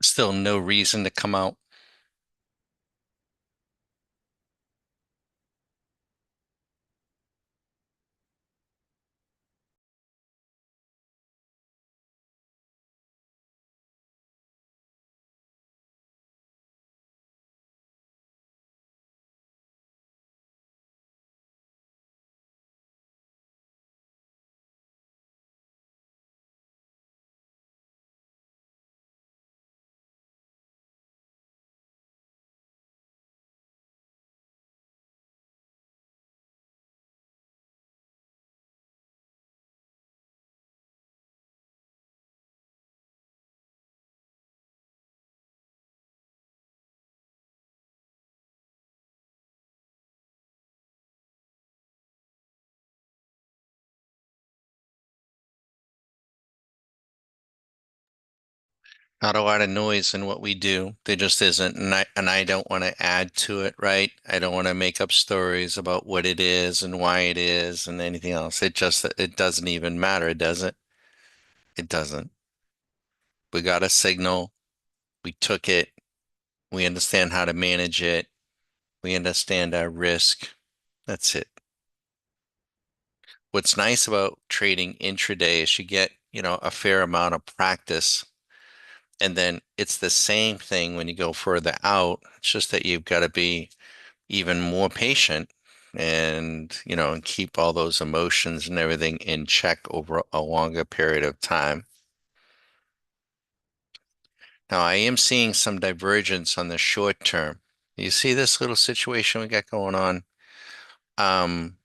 Still no reason to come out. Not a lot of noise in what we do. There just isn't, and I don't want to add to it, right? I don't want to make up stories about what it is and why it is and anything else. It doesn't even matter, does it? It doesn't. We got a signal, we took it, we understand how to manage it, we understand our risk. That's it. What's nice about trading intraday is you get, a fair amount of practice. And then it's the same thing when you go further out. It's just that you've got to be even more patient and keep all those emotions and everything in check over a longer period of time. Now, I am seeing some divergence on the short term. You see this little situation we got going on? Um,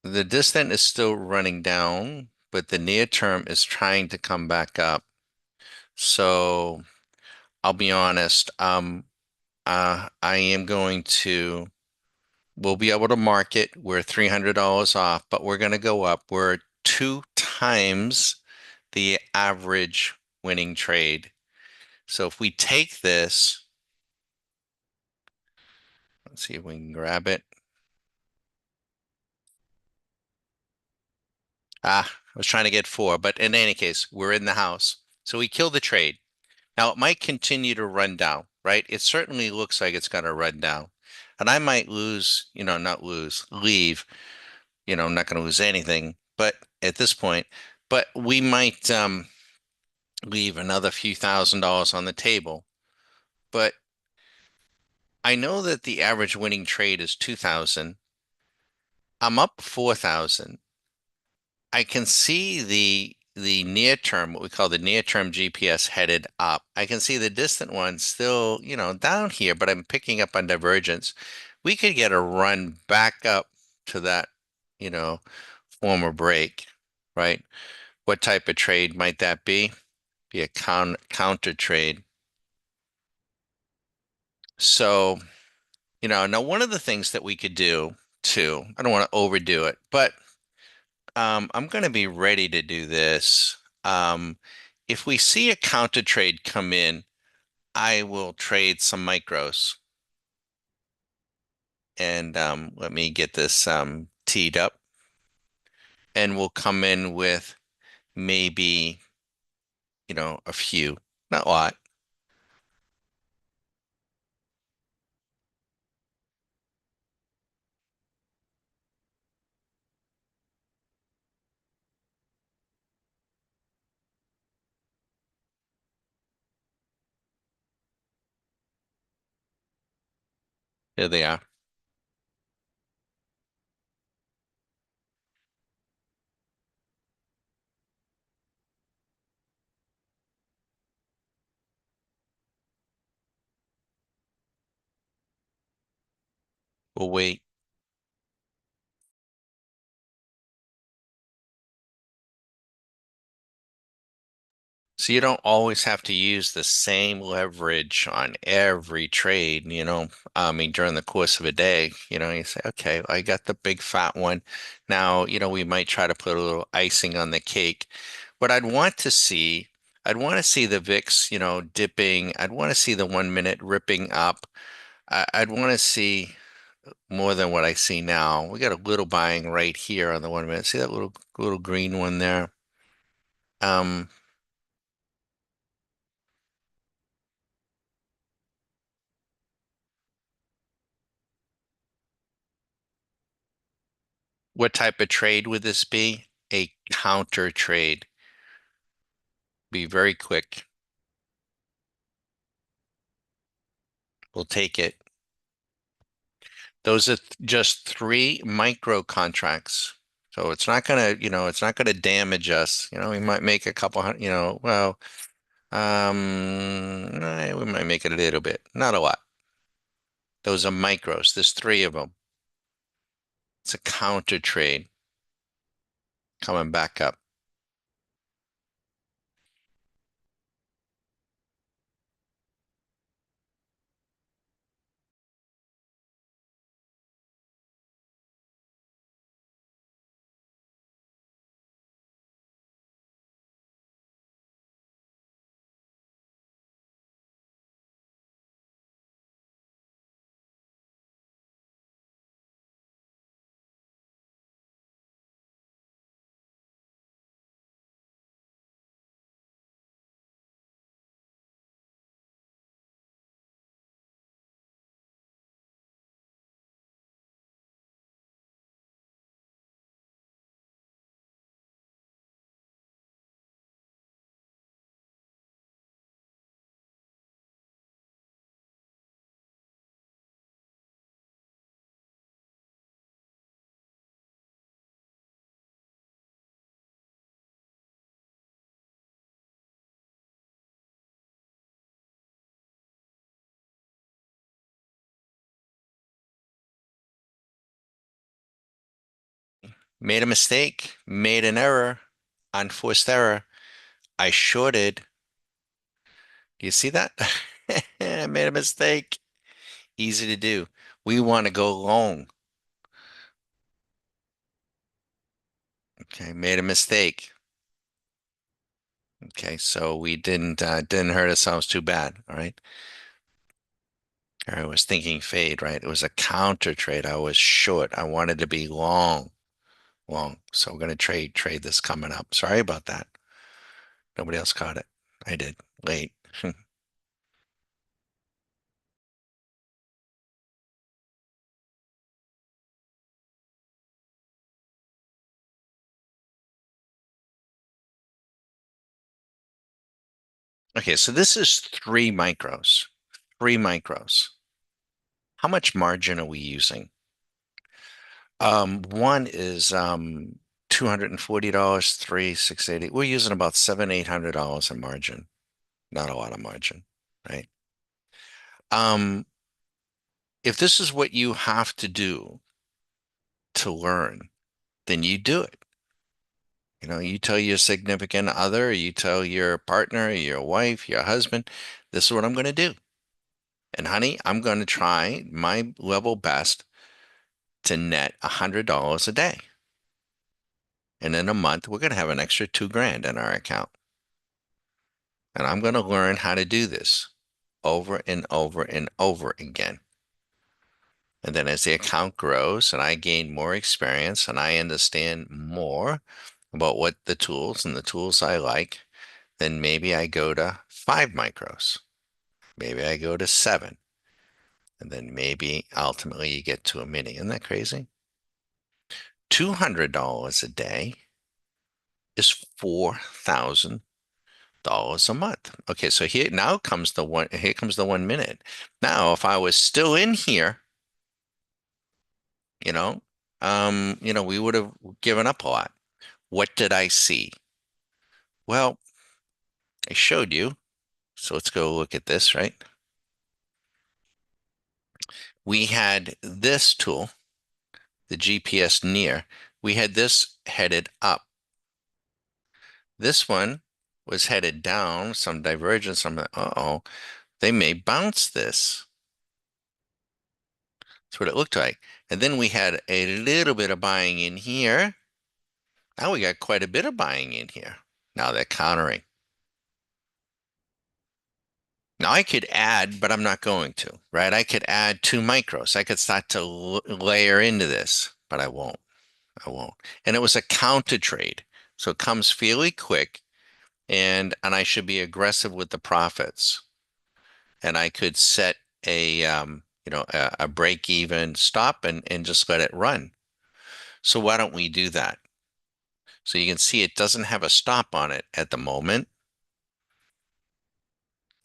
the distant is still running down, but the near term is trying to come back up. So I'll be honest, I am going to we'll be able to mark it. We're $300 off, but we're going to go up. We're two times the average winning trade. So if we take this, let's see if we can grab it. I was trying to get four, but in any case, we're in the house. So we kill the trade. Now it might continue to run down, right? It certainly looks like it's going to run down. And I might lose, not lose, leave. I'm not going to lose anything, but at this point, but we might leave another few $1,000s on the table. But I know that the average winning trade is 2,000. I'm up 4,000. I can see the near term, what we call the near term GPS headed up. I can see the distant one still, down here, but I'm picking up on divergence. We could get a run back up to that, you know, former break, right? What type of trade might that be? Be a counter trade. So, now one of the things that we could do too, I don't want to overdo it, but I'm going to be ready to do this. If we see a counter trade come in, I will trade some micros. And let me get this teed up. And we'll come in with maybe, a few, not a lot. Here they are. We'll wait. So you don't always have to use the same leverage on every trade, I mean, during the course of a day, you say, okay, I got the big fat one. Now, we might try to put a little icing on the cake. What I'd want to see the VIX, dipping. I'd want to see the 1 minute ripping up. I'd want to see more than what I see now. We got a little buying right here on the 1 minute. See that little green one there? Um, What type of trade would this be? A counter trade. Be very quick. We'll take it. Those are just three micro contracts. So it's not gonna damage us. We might make a couple hundred, well, we might make it a little bit, not a lot. Those are micros. There's three of them. It's a counter trade coming back up. Made a mistake, made an error, unforced error. I shorted. Do you see that? I made a mistake. Easy to do. We want to go long. Okay, made a mistake. Okay, so we didn't hurt ourselves too bad. All right. I was thinking fade, right? It was a counter trade. I was short. I wanted to be long, long. So we're gonna trade this coming up. Sorry about that. Nobody else caught it. I did late. Okay, so this is 3 micros. 3 micros. How much margin are we using? One is $240, 680. We're using about $700-800 in margin. Not a lot of margin, right? Um, if this is what you have to do to learn, then you do it. You know, you tell your significant other, you tell your partner, your wife, your husband, this is what I'm going to do. And honey, I'm going to try my level best to net $100 a day. And in a month, we're going to have an extra 2 grand in our account. And I'm going to learn how to do this over and over and over again. And then as the account grows and I gain more experience and I understand more about what the tools I like, then maybe I go to 5 micros. Maybe I go to 7. And then maybe ultimately you get to a mini. Isn't that crazy? $200 a day is $4,000 a month. Okay, so here comes the 1 minute. Now, if I was still in here, you know, we would have given up a lot. What did I see? Well, I showed you. So let's go look at this, right? We had this tool, the GPS near. We had this headed up. This one was headed down, some divergence. I'm like, uh-oh, they may bounce this. That's what it looked like. And then we had a little bit of buying in here. Now we got quite a bit of buying in here. Now they're countering. Now I could add, but I'm not going to, right? I could add 2 micros. I could start to layer into this, but I won't. I won't. And it was a counter trade. So it comes fairly quick and I should be aggressive with the profits. And I could set a break even stop and just let it run. So why don't we do that? So you can see it doesn't have a stop on it at the moment.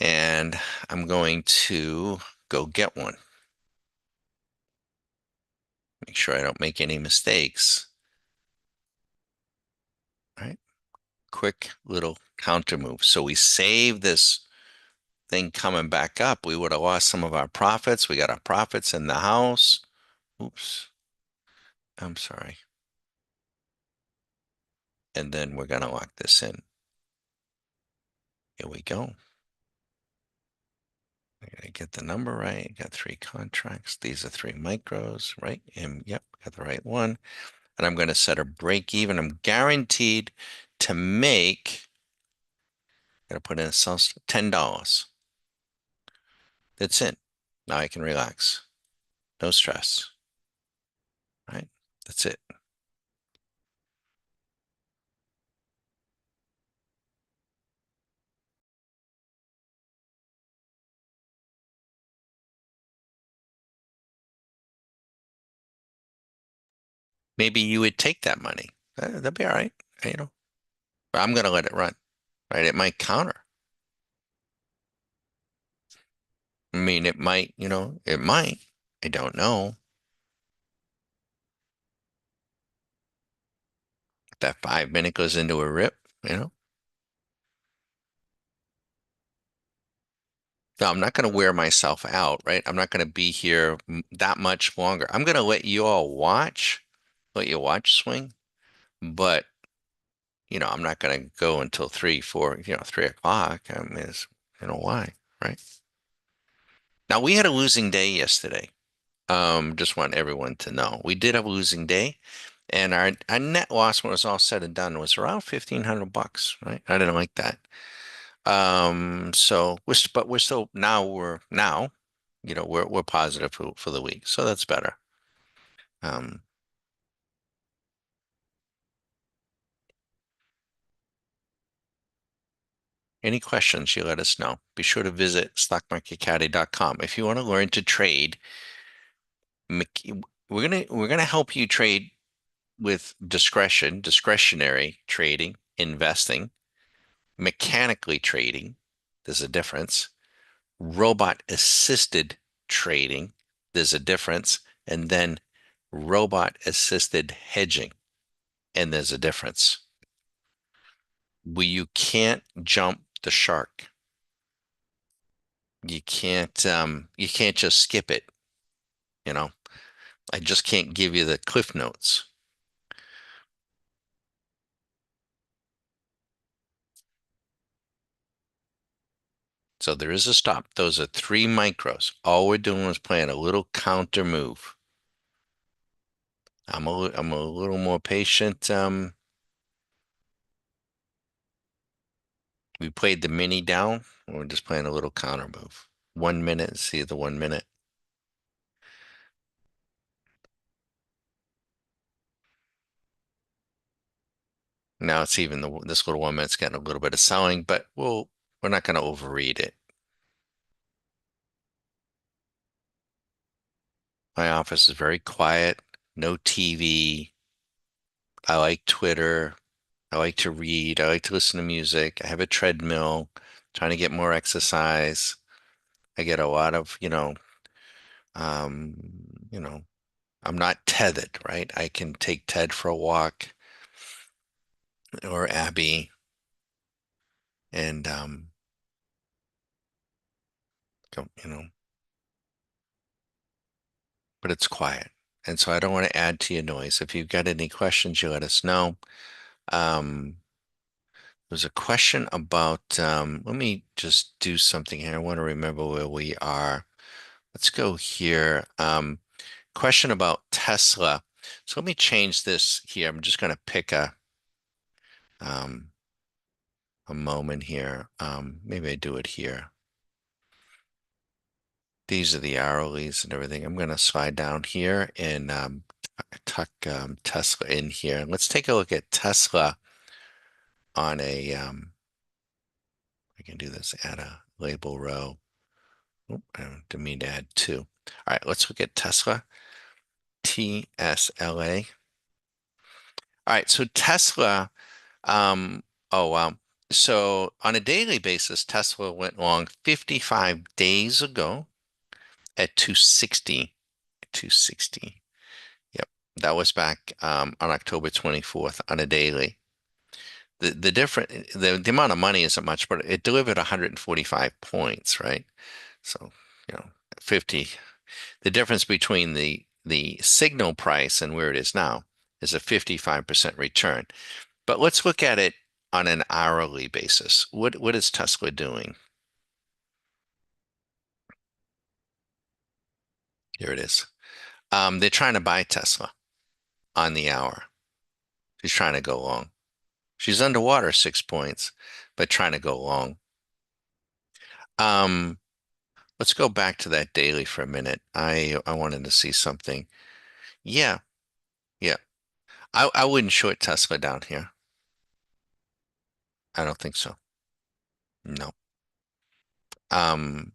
And I'm going to go get one. Make sure I don't make any mistakes. All right. Quick little counter move. So we save this thing coming back up. We would have lost some of our profits. We got our profits in the house. Oops. I'm sorry. And then we're going to lock this in. Here we go. I gotta get the number right. Got 3 contracts. These are 3 micros, right? And yep, got the right one. And I'm going to set a break even. I'm guaranteed to make, gotta put in a sales $10. That's it. Now I can relax. No stress, right? That's it. Maybe you would take that money. That'd be all right, you know. But I'm going to let it run, right? It might counter. I mean, it might, it might. I don't know. That 5 minute goes into a rip, you know. No, I'm not going to wear myself out, right? I'm not going to be here that much longer. I'm going to let you all watch, let you watch swing. but I'm not going to go until 3 o'clock. I mean, why, right? Now we had a losing day yesterday. Just want everyone to know we did have a losing day, and our net loss when it was all said and done was around $1,500, right? I didn't like that. So but we're still now we're positive for the week, so that's better. Um, any questions, you let us know. Be sure to visit stockmarketcaddy.com if you want to learn to trade. We're gonna help you trade with discretionary trading, investing, mechanically trading. There's a difference. Robot assisted trading. There's a difference. And then robot assisted hedging. And there's a difference. You can't jump the shark. You can't just skip it, you know. I just can't give you the cliff notes. So there is a stop. Those are 3 micros. All we're doing is playing a little counter move. I'm a little more patient. We played the mini down. We're just playing a little counter move. 1 minute, see the 1 minute. Now it's even this little 1 minute's getting a little bit of selling, but we're not going to overread it. My office is very quiet, no TV. I like Twitter. I like to read. I like to listen to music. I have a treadmill, trying to get more exercise. I get a lot of, um, you know, I'm not tethered, right? I can take Ted for a walk or Abby and go, but it's quiet. And so I don't want to add to your noise. If you've got any questions, you let us know. Um, there's a question about, let me just do something here. I want to remember where we are. Let's go here. Question about Tesla. So let me change this here. I'm just going to pick um, a moment here. Maybe I do it here. These are the hourlies and everything. I'm going to slide down here and tuck Tesla in here. Let's take a look at Tesla on I can do this, add a label row. Oh, I didn't mean to add two. All right, let's look at Tesla, TSLA. All right, so Tesla, oh wow. So on a daily basis, Tesla went long 55 days ago at 260. 260. Yep. That was back on October 24th on a daily. The amount of money isn't much, but it delivered 145 points, right? So, 50. The difference between the signal price and where it is now is a 55% return. But let's look at it on an hourly basis. What is Tesla doing? Here it is. They're trying to buy Tesla on the hour. She's trying to go long. She's underwater 6 points, but trying to go long. Um, let's go back to that daily for a minute. I wanted to see something. Yeah, yeah. I wouldn't short Tesla down here. I don't think so. No. Um,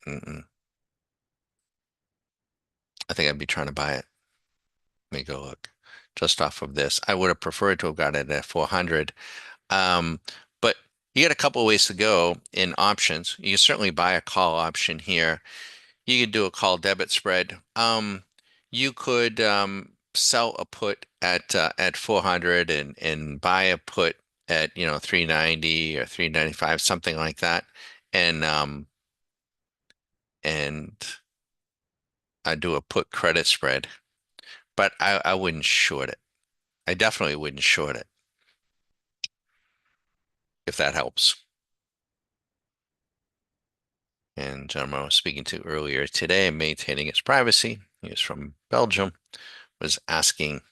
mm-mm. I think I'd be trying to buy it. Let me go look. Just off of this. I would have preferred to have got it at 400. Um, but you got a couple of ways to go in options. You can certainly buy a call option here. You could do a call debit spread. You could sell a put at 400 and buy a put at 390 or 395, something like that, and and I do a put credit spread. But I wouldn't short it. I definitely wouldn't short it if that helps. And gentleman I was speaking to earlier today, maintaining his privacy, he was from Belgium, was asking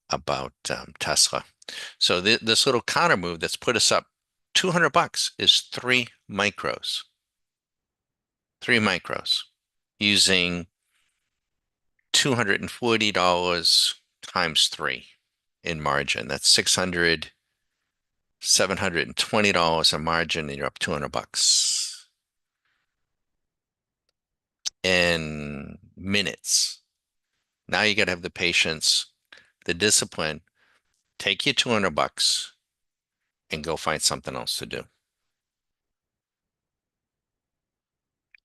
about Tesla. So this little counter move that's put us up $200 is 3 micros, 3 micros using $240 times three in margin. That's 600, $720 in margin, and you're up $200 in minutes. Now you got to have the patience, the discipline, take your $200 and go find something else to do.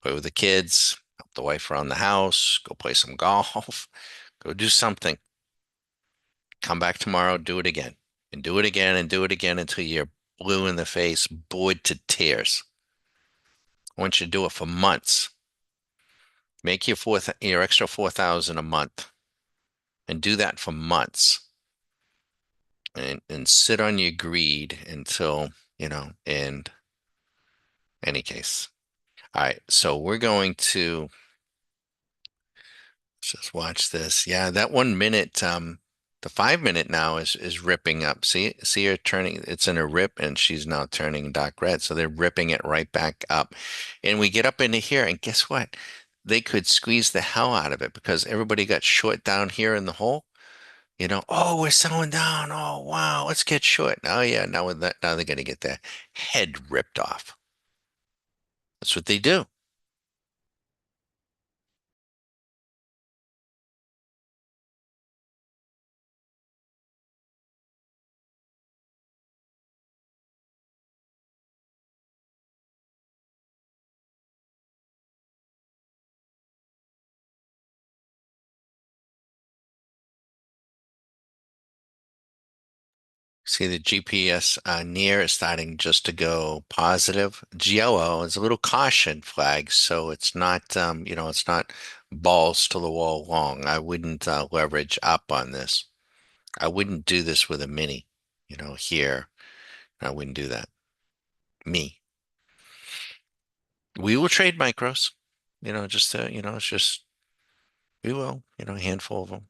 Play with the kids, help the wife around the house, go play some golf, go do something. Come back tomorrow, do it again, and do it again, and do it again until you're blue in the face, bored to tears. I want you to do it for months. Make your extra 4,000 a month and do that for months and sit on your greed until, in any case. All right, so we're going to just watch this. Yeah, that 1 minute, the 5 minute now is ripping up. See her turning, it's in a rip and she's now turning dark red. So they're ripping it right back up. And we get up into here and guess what? They could squeeze the hell out of it because everybody got short down here in the hole. Oh, we're selling down. Oh, wow, let's get short. Oh yeah, now with that, now they're gonna get their head ripped off. That's what they do. See the GPS near is starting just to go positive. Yellow is a little caution flag, so it's not balls to the wall long. I wouldn't leverage up on this. I wouldn't do this with a mini, here. I wouldn't do that. Me. We will trade micros, it's just, we will, a handful of them.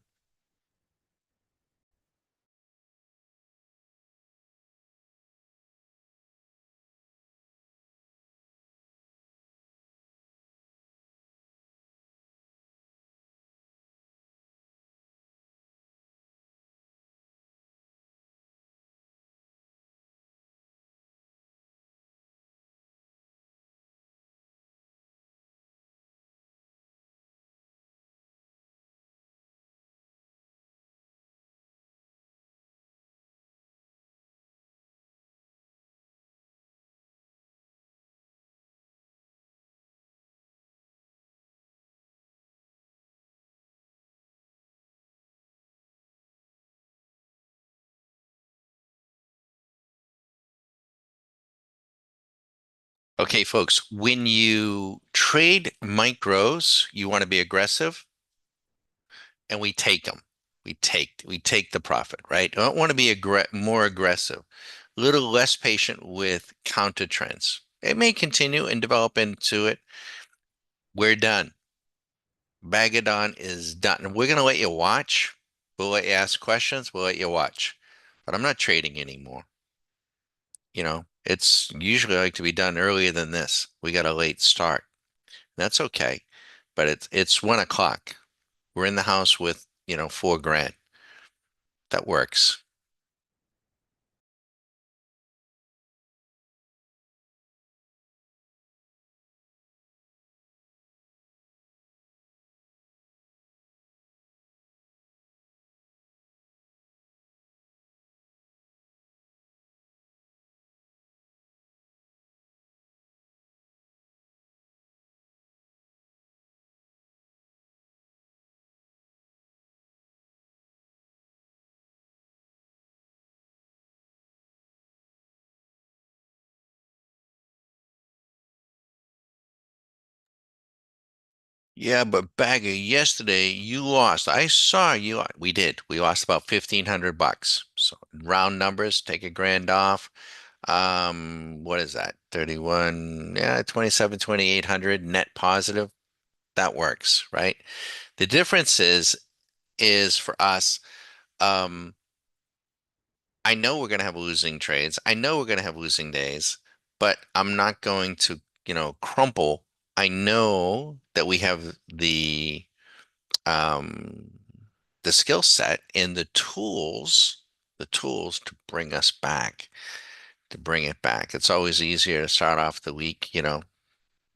Okay, folks, when you trade micros, you want to be aggressive and we take them. We take the profit, right? I don't want to be more aggressive, a little less patient with counter trends. It may continue and develop into it. We're done. Bagadon is done. We're going to let you watch. We'll let you ask questions. We'll let you watch. But I'm not trading anymore. It's usually like to be done earlier than this. We got a late start. That's okay. But it's 1 o'clock. We're in the house with, 4 grand. That works. Yeah, but Bagger, yesterday you lost. I saw you. We did. We lost about 1,500 bucks. So round numbers, take a grand off. What is that? 31, yeah, 27, 2,800 net positive. That works, right? The difference is for us, um, I know we're gonna have losing trades. I know we're gonna have losing days, but I'm not going to, crumple. I know that we have um the skill set and the tools to bring us back, to bring it back. It's always easier to start off the week,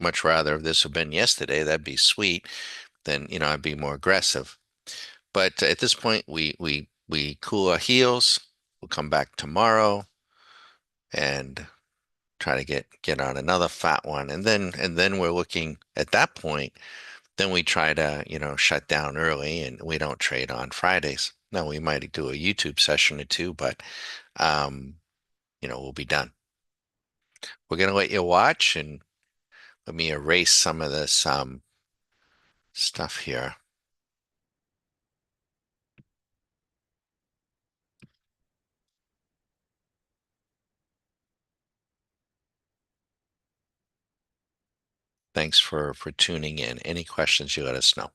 much rather if this had been yesterday, that'd be sweet. Then, I'd be more aggressive. But at this point, we cool our heels. We'll come back tomorrow and try to get on another fat one. And then we're looking at that point, then we try to, shut down early and we don't trade on Fridays. Now we might do a YouTube session or two, but um, we'll be done. We're gonna let you watch and let me erase some of this stuff here. Thanks for tuning in. Any questions, you let us know.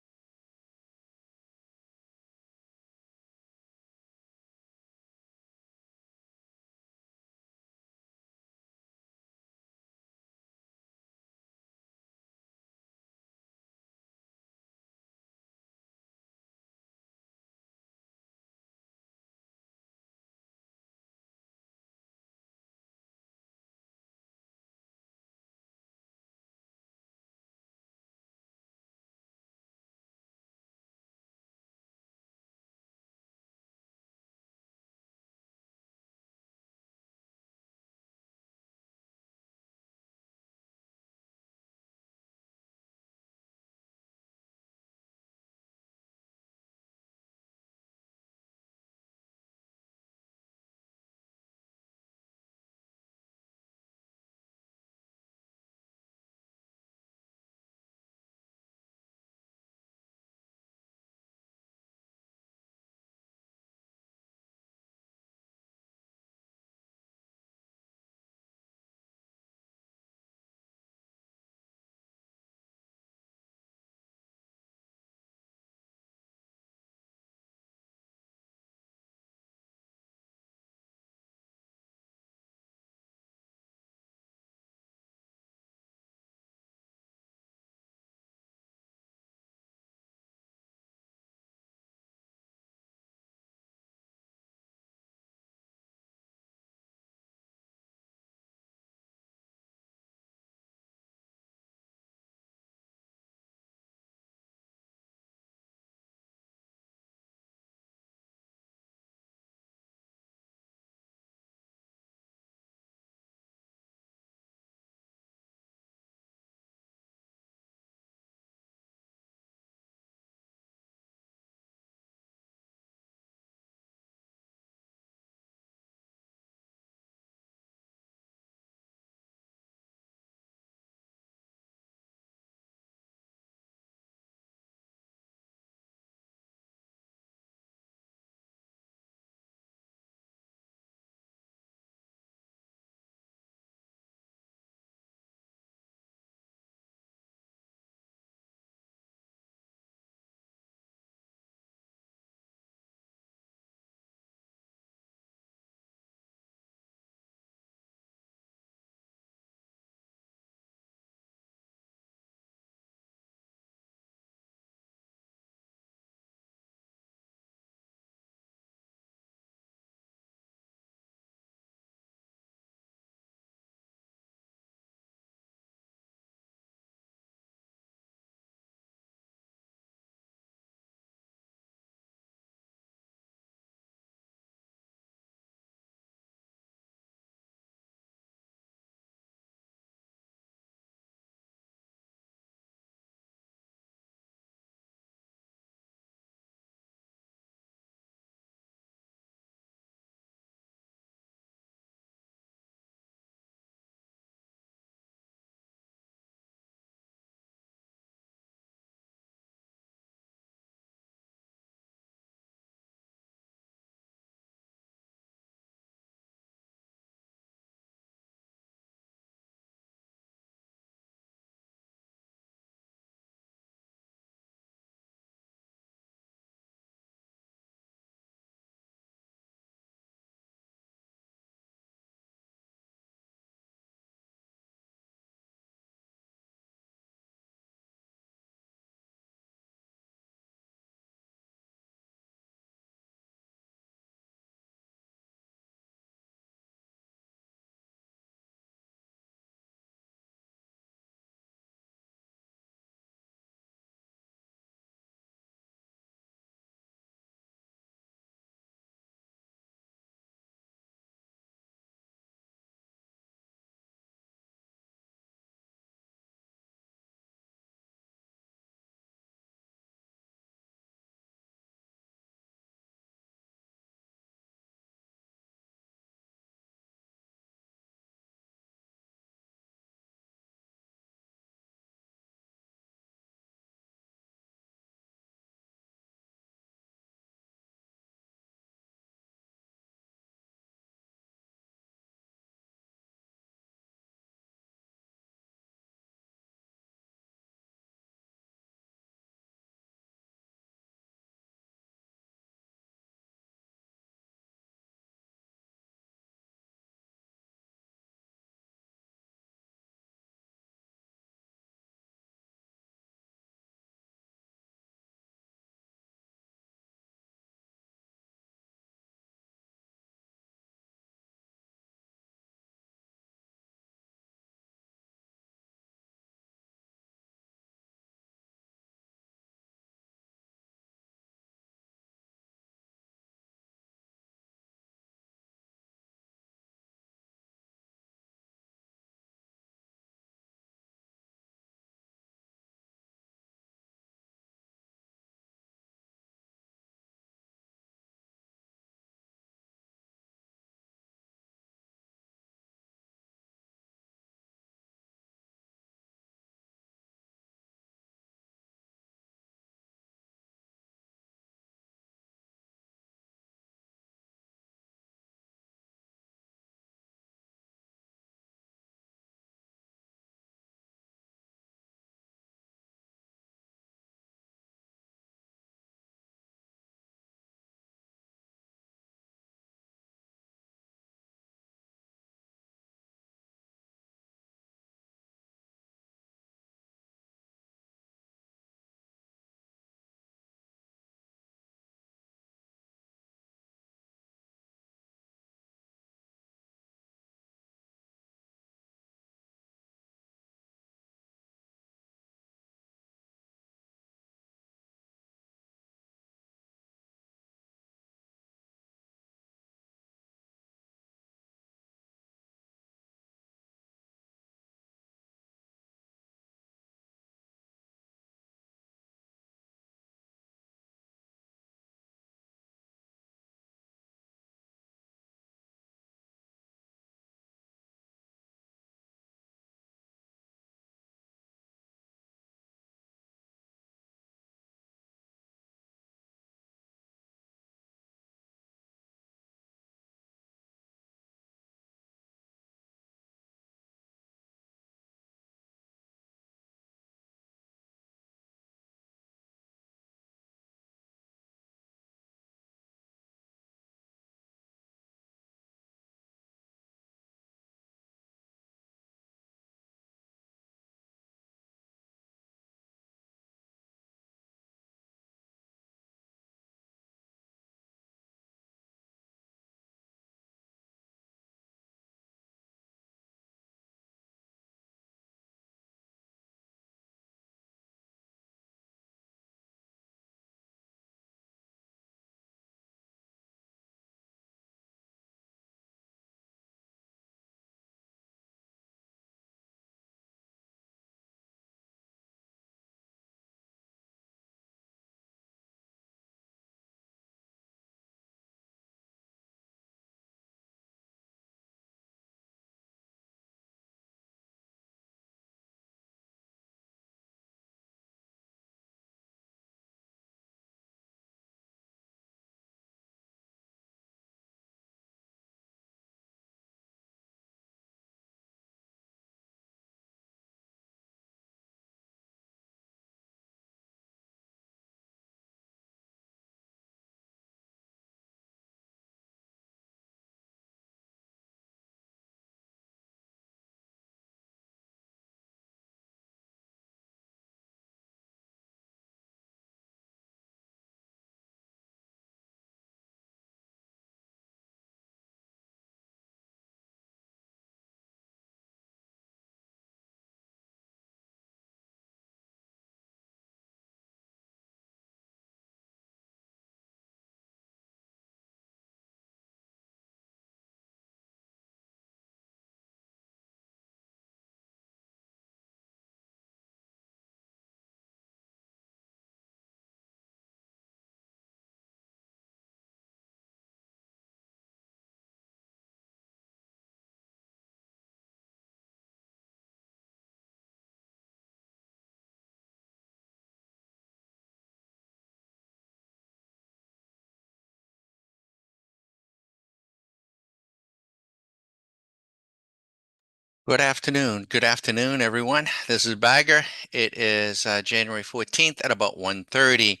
Good afternoon. Good afternoon, everyone. This is Bagger. It is January 14th at about 1:30.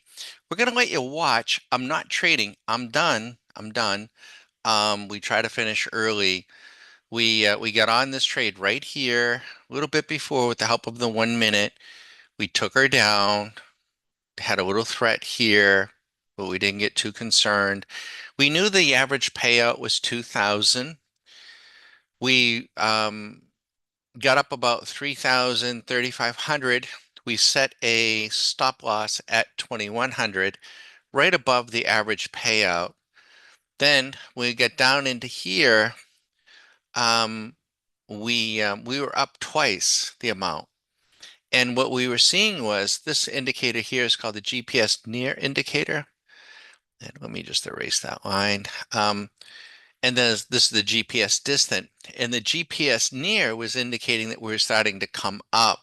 We're going to let you watch. I'm not trading. I'm done. I'm done. We try to finish early. We got on this trade right here a little bit before with the help of the 1 minute. We took her down, had a little threat here, but we didn't get too concerned. We knew the average payout was 2,000. We got up about 3,000, 3,500. We set a stop loss at 2,100, right above the average payout. Then we get down into here, um, we were up twice the amount. And what we were seeing was this indicator here is called the GPS near indicator. And let me just erase that line. And then this is the GPS distant. And the GPS near was indicating that we were starting to come up.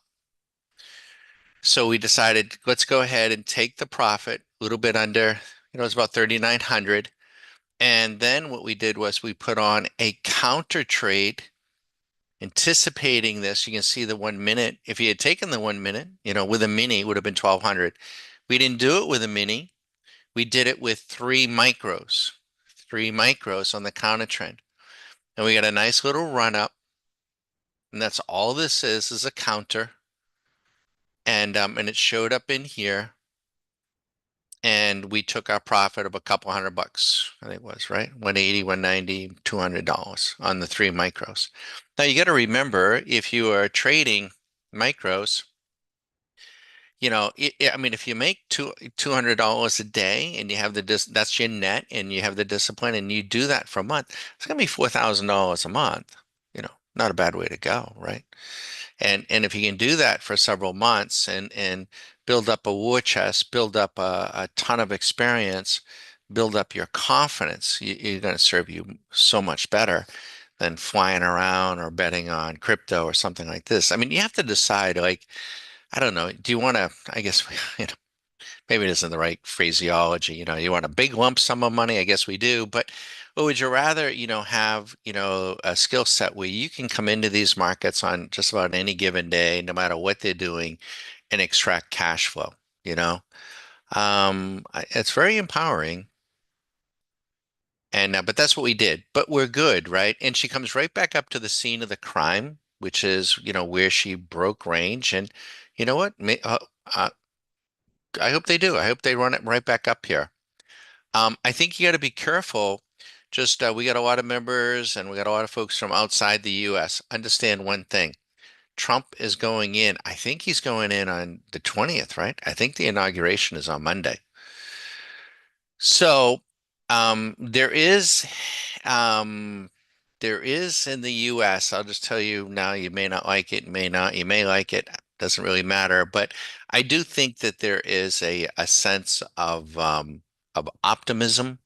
So we decided, let's go ahead and take the profit a little bit under, it was about 3,900. And then what we did was we put on a counter trade anticipating this. You can see the 1 minute. If you had taken the 1 minute, with a mini, it would have been 1,200. We didn't do it with a mini. We did it with three micros on the counter trend. And we got a nice little run up. And that's all this is a counter. And it showed up in here. And we took our profit of a couple $100, I think it was, right? 180, 190, $200 on the three micros. Now you got to remember, if you are trading micros, I mean, if you make $200 a day and you have that's your net and you have the discipline and you do that for a month, it's gonna be $4,000 a month. Not a bad way to go, right? And if you can do that for several months and build up a war chest, build up a ton of experience, build up your confidence, you're going to serve you so much better than flying around or betting on crypto or something like this. I mean, you have to decide, like, I don't know, do you want to, I guess, maybe it isn't the right phraseology. You want a big lump sum of money? I guess we do, but would you rather, have, a skill set where you can come into these markets on just about any given day, no matter what they're doing, and extract cash flow, you know? It's very empowering. And but that's what we did. But we're good, right? And she comes right back up to the scene of the crime, which is, where she broke range. And you know what? Uh, I hope they do. I hope they run it right back up here. I think you got to be careful. Just we got a lot of members and we got a lot of folks from outside the US. Understand one thing. Trump is going in. I think he's going in on the 20th, right? I think the inauguration is on Monday. So um, there is in the US, I'll just tell you now, you may not like it, may not, you may like it, doesn't really matter. But I do think that there is a sense of optimism,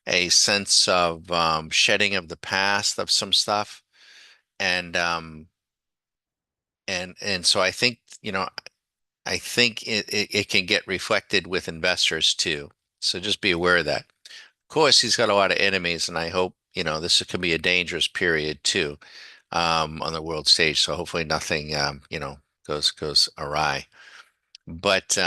a sense of shedding of the past of some stuff. And and so I think, I think it can get reflected with investors too. So just be aware of that. Of course, he's got a lot of enemies, and I hope, this could be a dangerous period too, on the world stage. So hopefully nothing, goes awry. But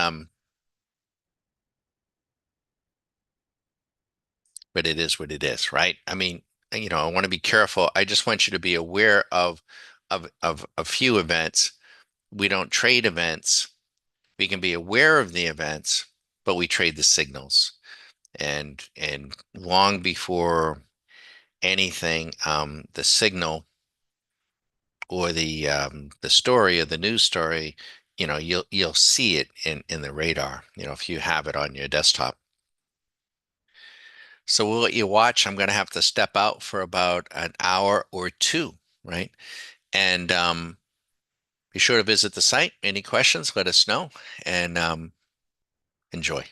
but it is what it is, right? I mean, I want to be careful. I just want you to be aware of a few events. We don't trade events. We can be aware of the events, but we trade the signals. And long before anything, the signal or the story or the news story, you'll see it in the radar, if you have it on your desktop. So we'll let you watch. I'm going to have to step out for about an hour or two, right? And be sure to visit the site. Any questions, let us know, and enjoy.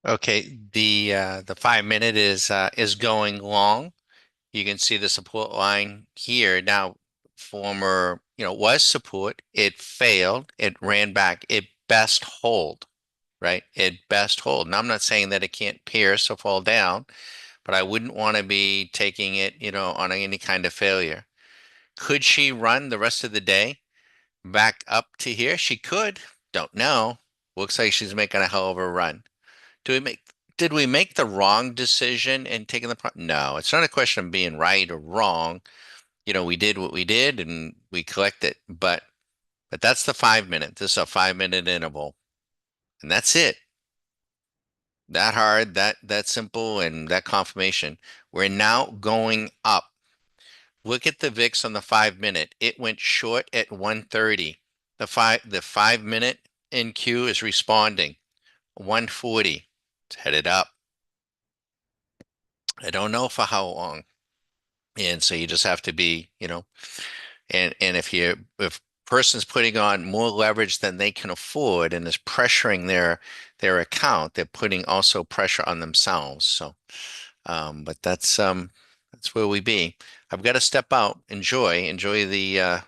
Okay, the 5 minute is going long. You can see the support line here. Now, former, was support. It failed. It ran back. It best hold, right? It best hold. Now, I'm not saying that it can't pierce or fall down, but I wouldn't want to be taking it, on any kind of failure. Could she run the rest of the day back up to here? She could. Don't know. Looks like she's making a hell of a run. Do we make did we make the wrong decision in taking the No, it's not a question of being right or wrong. We did what we did and we collected, but that's the 5 minute. This is a 5 minute interval, and that's it. That hard, that simple, and that confirmation. We're now going up. Look at the VIX on the 5 minute. It went short at 130. The 5 minute NQ is responding. 140. It's headed up. I don't know for how long. And so you just have to be, and if person's putting on more leverage than they can afford and is pressuring their account, they're putting also pressure on themselves. So, but that's where we be. I've got to step out, enjoy the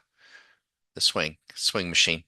swing machine.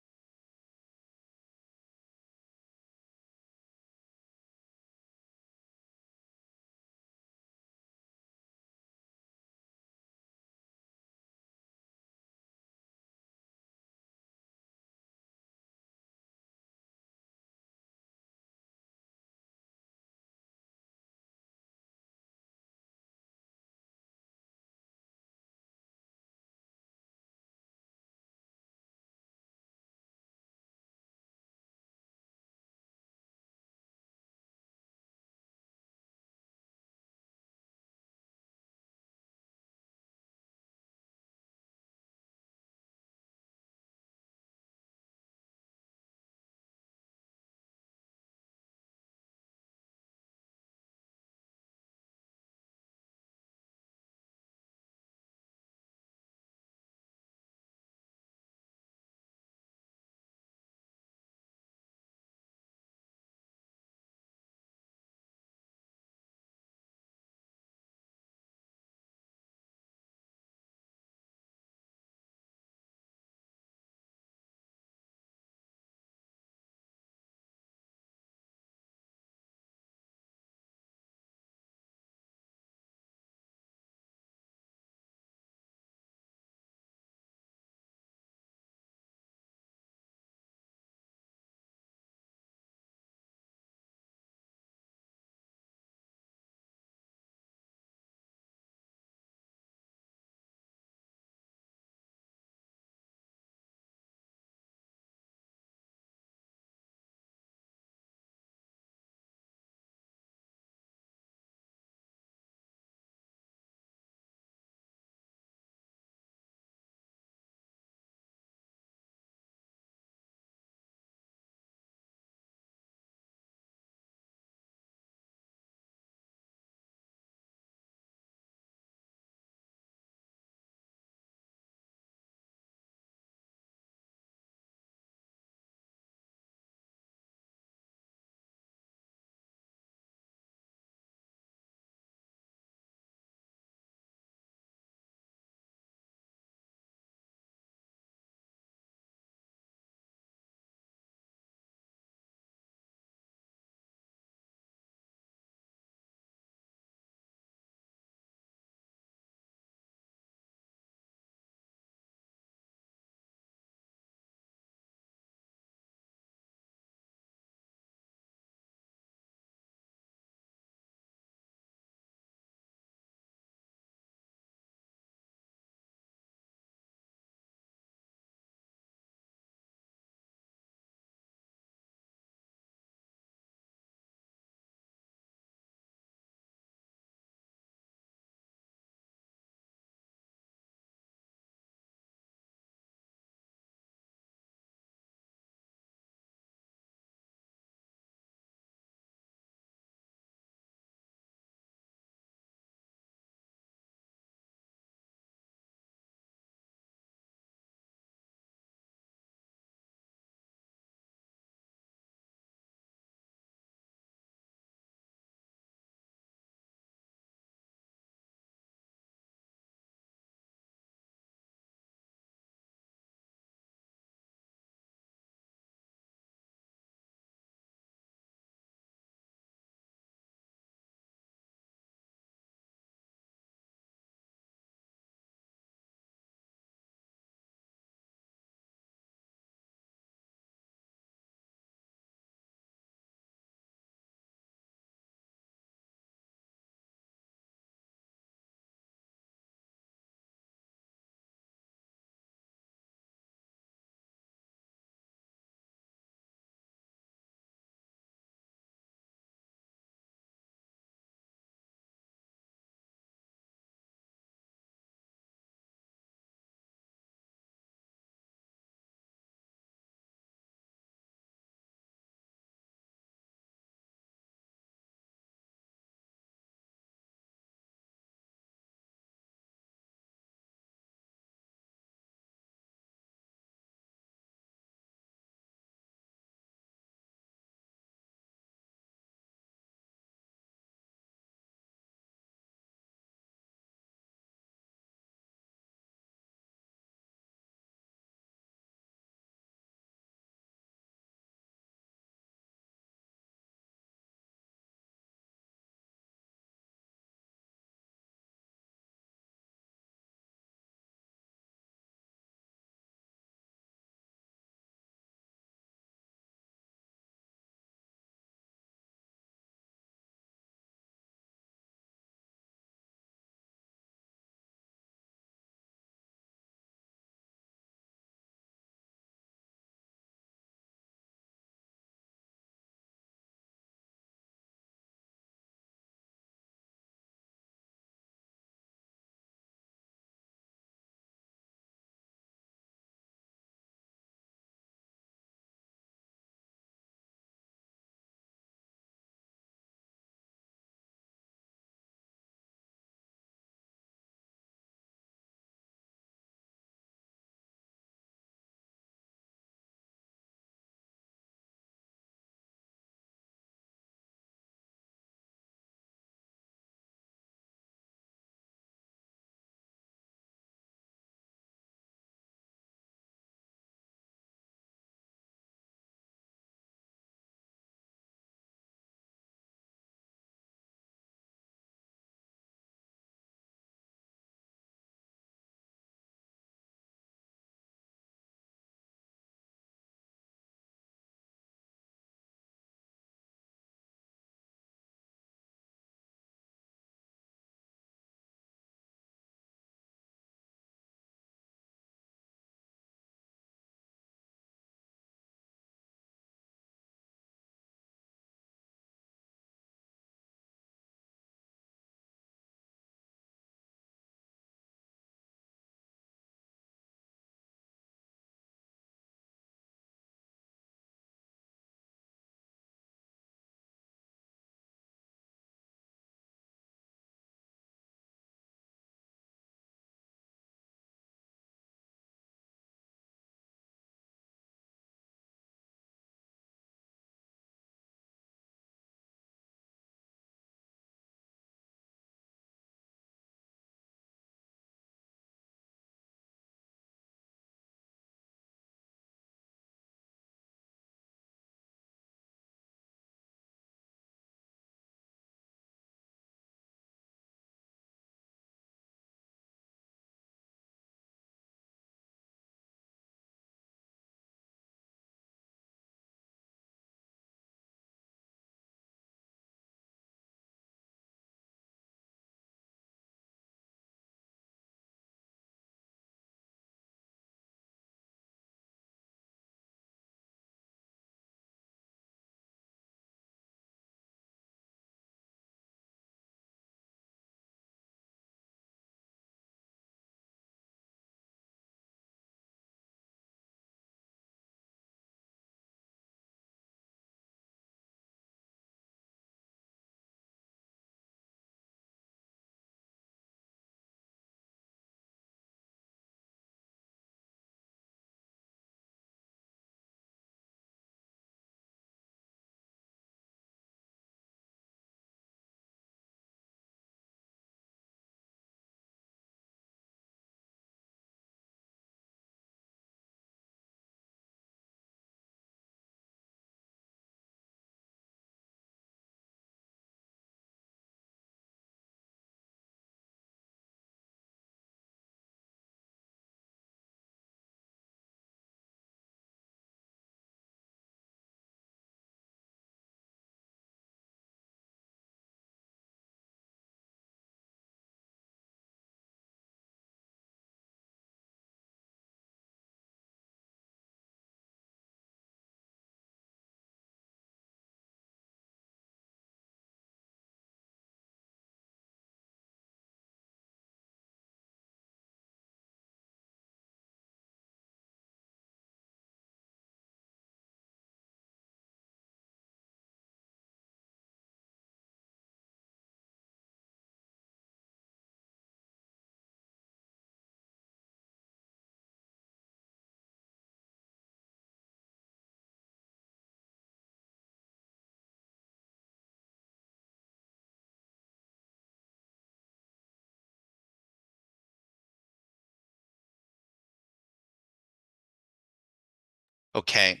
Okay.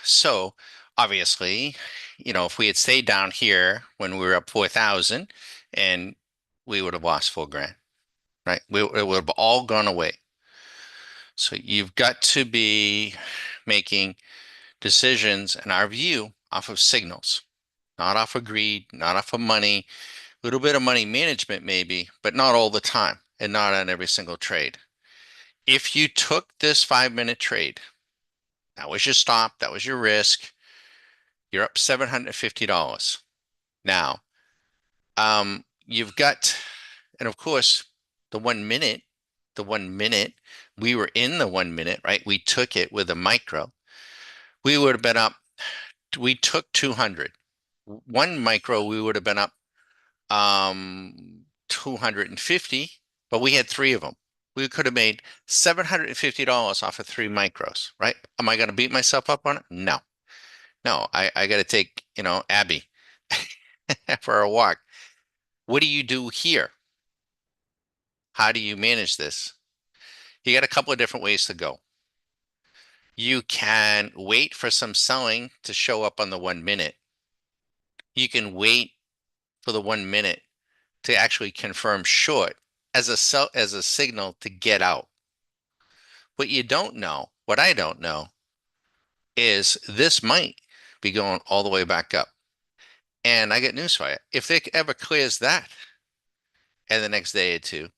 So obviously, if we had stayed down here when we were up 4,000 and we would have lost 4 grand, right? It would have all gone away. So you've got to be making decisions, in our view, off of signals, not off of greed, not off of money, a little bit of money management maybe, but not all the time and not on every single trade. If you took this 5 minute trade, that was your stop, that was your risk, you're up $750. Now, you've got, and of course, the 1 minute, the 1 minute, we were in the 1 minute, right? We took it with a micro. We would have been up, we took 200. One micro, we would have been up 250, but we had three of them. We could have made $750 off of three micros, right? Am I going to beat myself up on it? No, no, I got to take, Abby for a walk. What do you do here? How do you manage this? You got a couple of different ways to go. You can wait for some selling to show up on the 1 minute. You can wait for the 1 minute to actually confirm short as a signal to get out. What you don't know, what I don't know, is this might be going all the way back up. And I get news for you. If it ever clears that in the next day or two,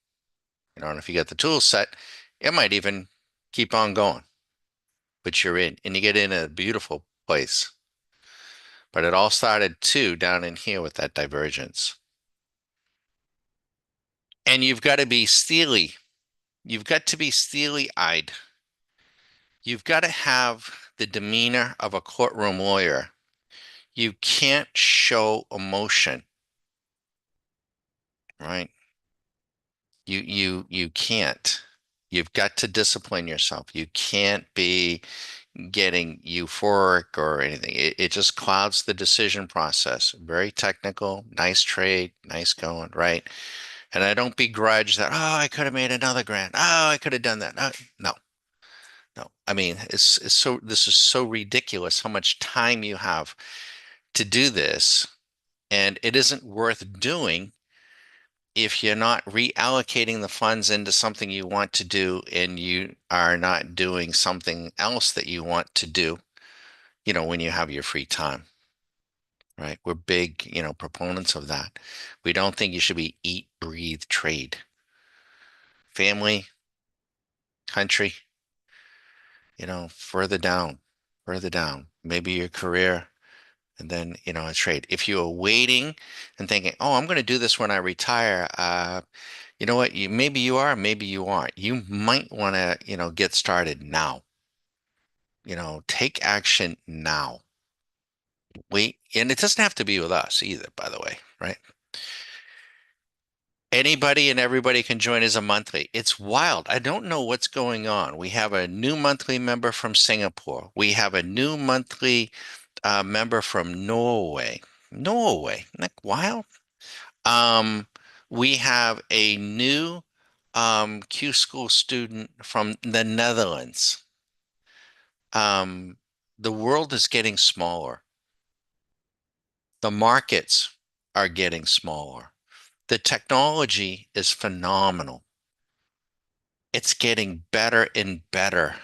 and if you get the tools set, it might even keep on going. But you're in, and you get in a beautiful place. But it all started too down in here with that divergence. And you've got to be steely. You've got to be steely-eyed. You've got to have the demeanor of a courtroom lawyer. You can't show emotion, right? You can't. You've got to discipline yourself. You can't be getting euphoric or anything. It just clouds the decision process. Very technical, nice trade, nice going, right? And I don't begrudge that. Oh, I could have made another grand. Oh, I could have done that. No, no, no. I mean, this is so ridiculous how much time you have to do this, and it isn't worth doing if you're not reallocating the funds into something you want to do and you are not doing something else that you want to do, when you have your free time, right? We're big, proponents of that. We don't think you should be eat, breathe, trade. Family, country, further down, maybe your career, and then, a trade. If you are waiting and thinking, oh, I'm going to do this when I retire, you know what? Maybe you are, maybe you aren't. You might want to, get started now. Take action now. Wait, and it doesn't have to be with us either, by the way, right? Anybody and everybody can join as a monthly. It's wild. I don't know what's going on. We have a new monthly member from Singapore. We have a new monthly member from Norway. Norway, isn't that wild? Um, we have a new Q school student from the Netherlands. Um, the world is getting smaller. The markets are getting smaller. The technology is phenomenal. It's getting better and better.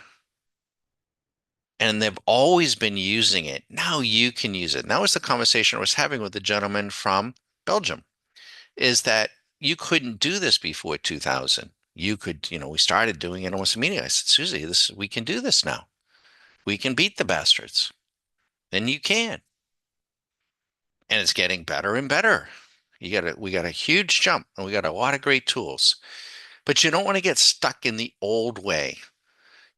And they've always been using it. Now you can use it. And that was the conversation I was having with the gentleman from Belgium, is that you couldn't do this before 2000. You could, we started doing it almost immediately. I said, Susie, we can do this now. We can beat the bastards. And you can. And it's getting better and better. We got a huge jump and we got a lot of great tools. But you don't want to get stuck in the old way.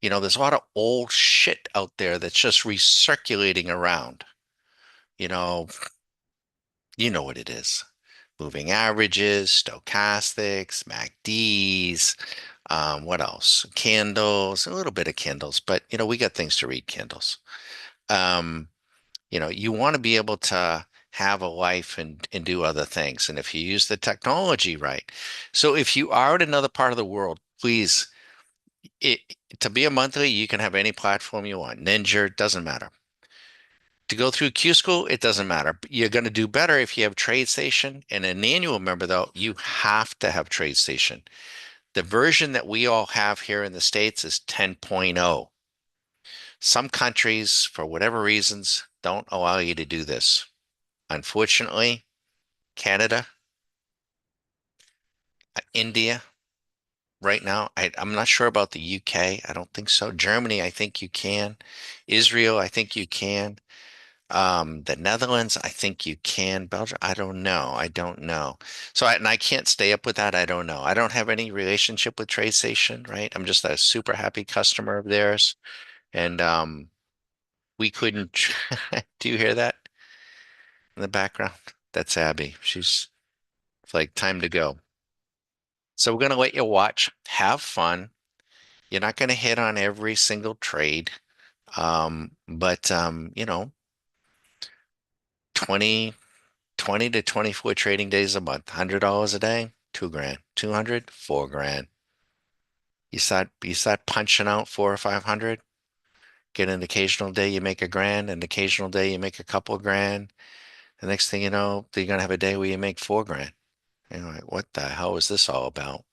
There's a lot of old shit out there that's just recirculating around. You know, you know what it is. Moving averages, stochastics, MACDs, what else? Candles, a little bit of candles, but we got things to read candles. Um, you want to be able to have a life and do other things. And if you use the technology right. So if you are in another part of the world, please, To be a monthly, you can have any platform you want. Ninja, doesn't matter. To go through Q School, it doesn't matter. You're going to do better if you have TradeStation. And an annual member, though, you have to have TradeStation. The version that we all have here in the States is 10.0. Some countries, for whatever reasons, don't allow you to do this. Unfortunately, Canada, India, right now, I'm not sure about the UK. I don't think so. Germany, I think you can. Israel, I think you can. The Netherlands, I think you can. Belgium, I don't know. I don't know. And I can't stay up with that. I don't know. I don't have any relationship with TradeStation, right? I'm just a super happy customer of theirs. And we couldn't. Do you hear that in the background? That's Abby. She's it's like time to go. So we're gonna let you watch, have fun. You're not gonna hit on every single trade. But 20 20 to 24 trading days a month, $100 a day, 2 grand, 200, 4 grand. You start punching out four or 500, get an occasional day you make a grand, an occasional day you make a couple of grand. The next thing you know, you're gonna have a day where you make 4 grand. And you're like, what the hell is this all about?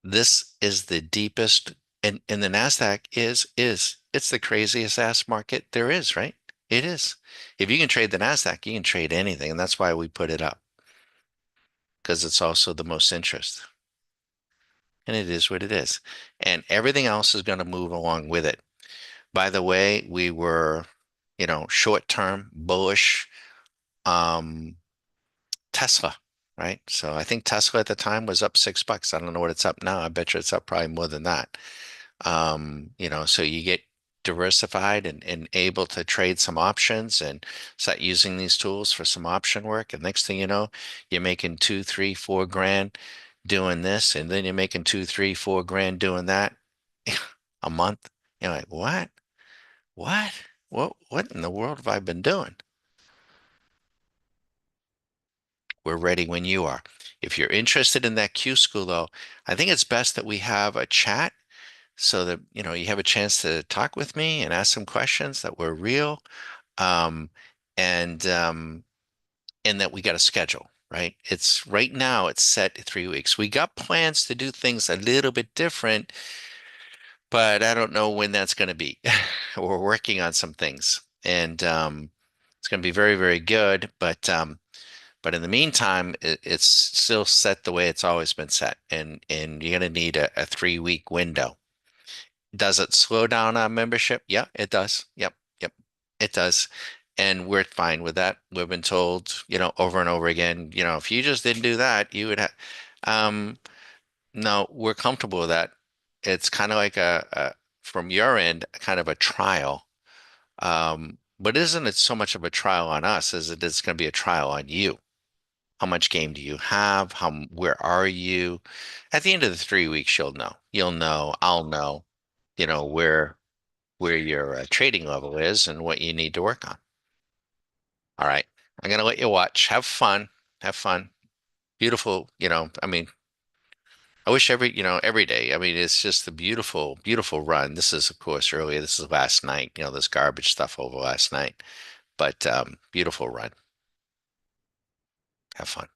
This is the deepest, and the NASDAQ is it's the craziest ass market there is, right? It is. If you can trade the NASDAQ, you can trade anything, and that's why we put it up, because it's also the most interest. And it is what it is. And everything else is going to move along with it. By the way, we were, short term bullish um Tesla, right? So I think Tesla at the time was up $6. I don't know what it's up now. I bet you it's up probably more than that. So you get diversified and able to trade some options and start using these tools for some option work. And next thing you know, you're making two, three, 4 grand doing this, and then you're making two, three, 4 grand doing that a month. You're like, what? What? What in the world have I been doing? We're ready when you are. If you're interested in that Q school, though, I think it's best that we have a chat so that you have a chance to talk with me and ask some questions that were real, um, and um, and that we got a schedule, right? It's right now it's set 3 weeks. We got plans to do things a little bit different, but I don't know when that's going to be. We're working on some things, and it's going to be very, very good. But in the meantime, it's still set the way it's always been set, and you're going to need a 3 week window. Does it slow down our membership? Yeah, it does. Yep, yep, it does. And we're fine with that. We've been told, over and over again, if you just didn't do that, you would have. Um, no, we're comfortable with that. It's kind of like from your end, kind of a trial. But isn't it so much of a trial on us as it is going to be a trial on you? How much game do you have? Where are you? At the end of the 3 weeks, you'll know. You'll know, I'll know, where your trading level is and what you need to work on. All right. I'm gonna let you watch. Have fun. Have fun. Beautiful, I mean, I wish every day. I mean, it's just a beautiful, beautiful run. This is, of course, earlier. This is last night, this garbage stuff over last night. But beautiful run. Have fun.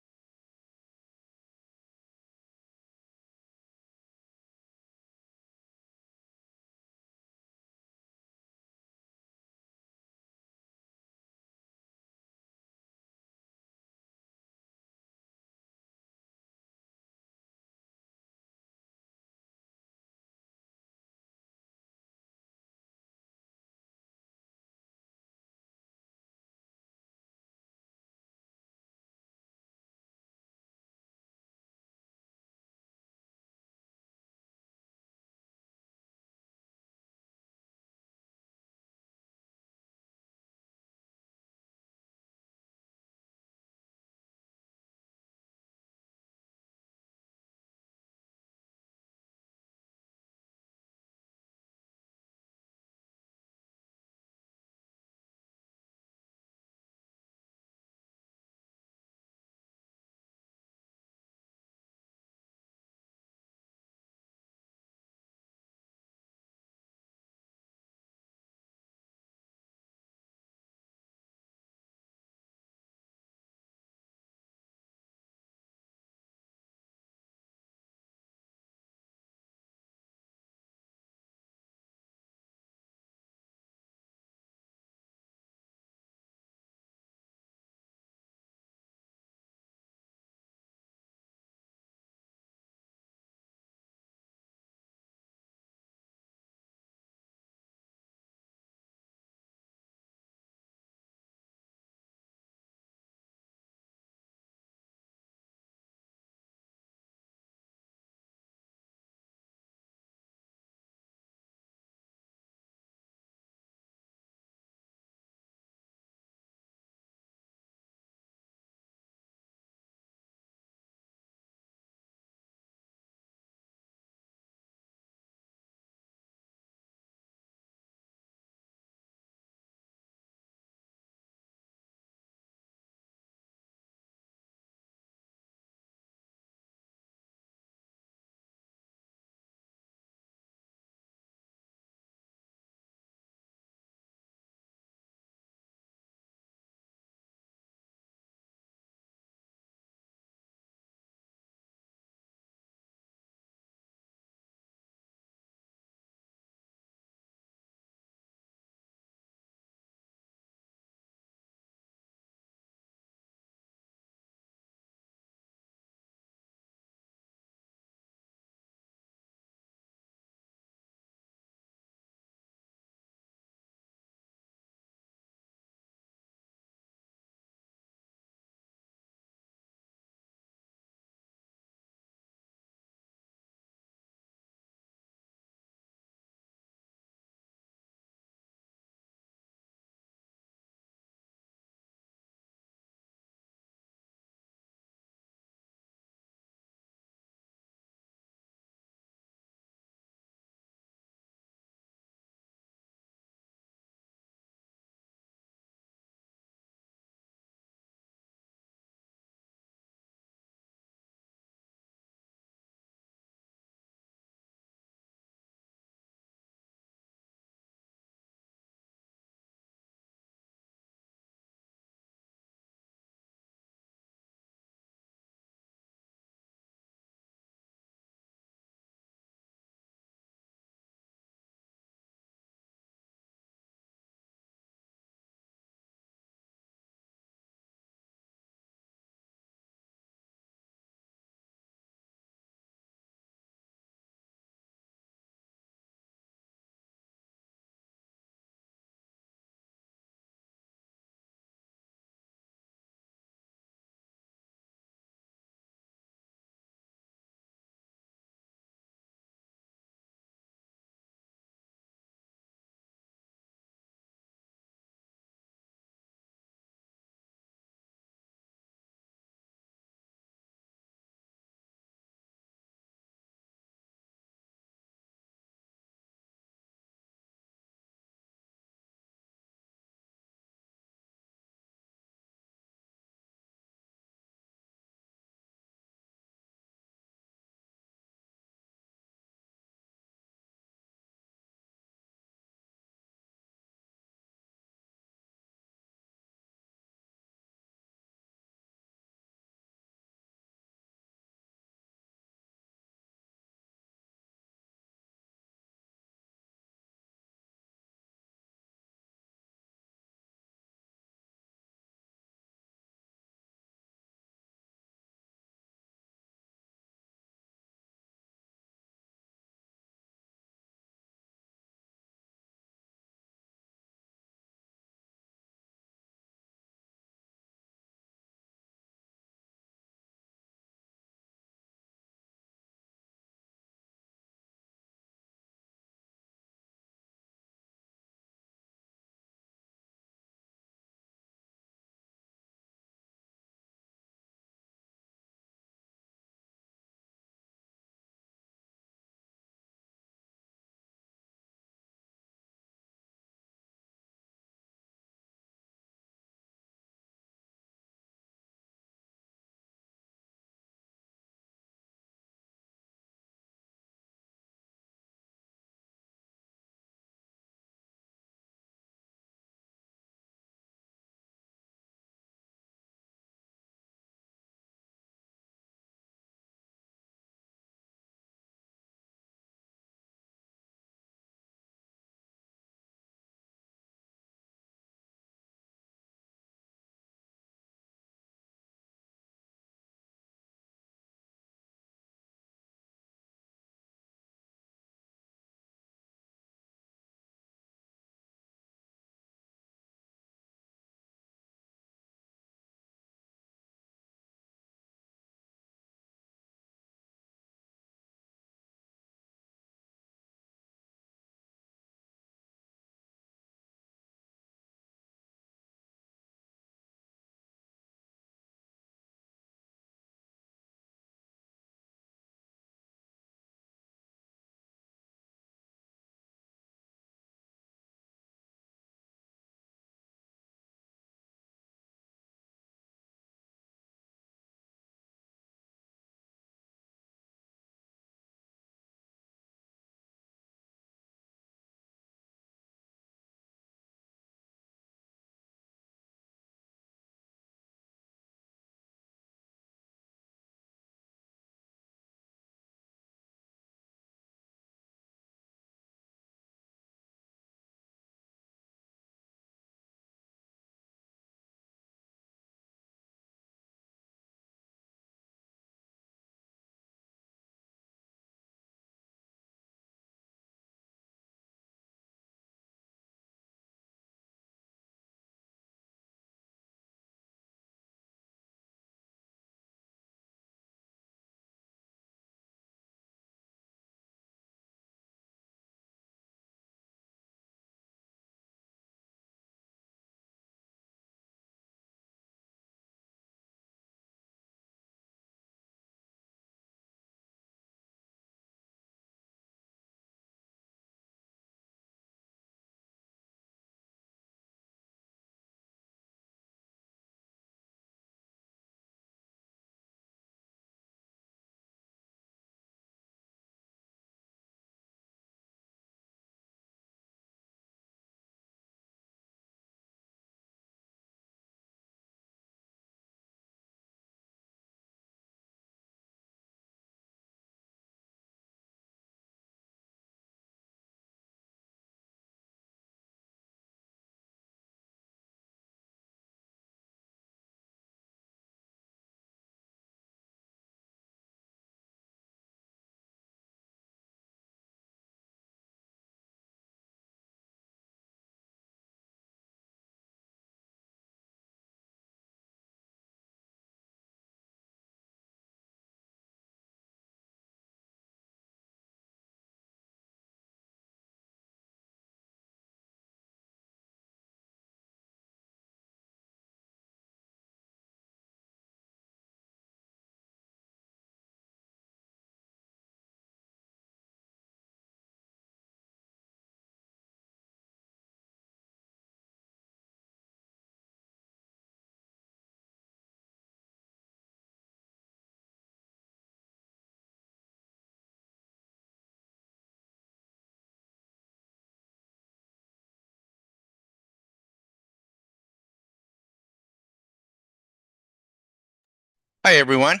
Hi, everyone.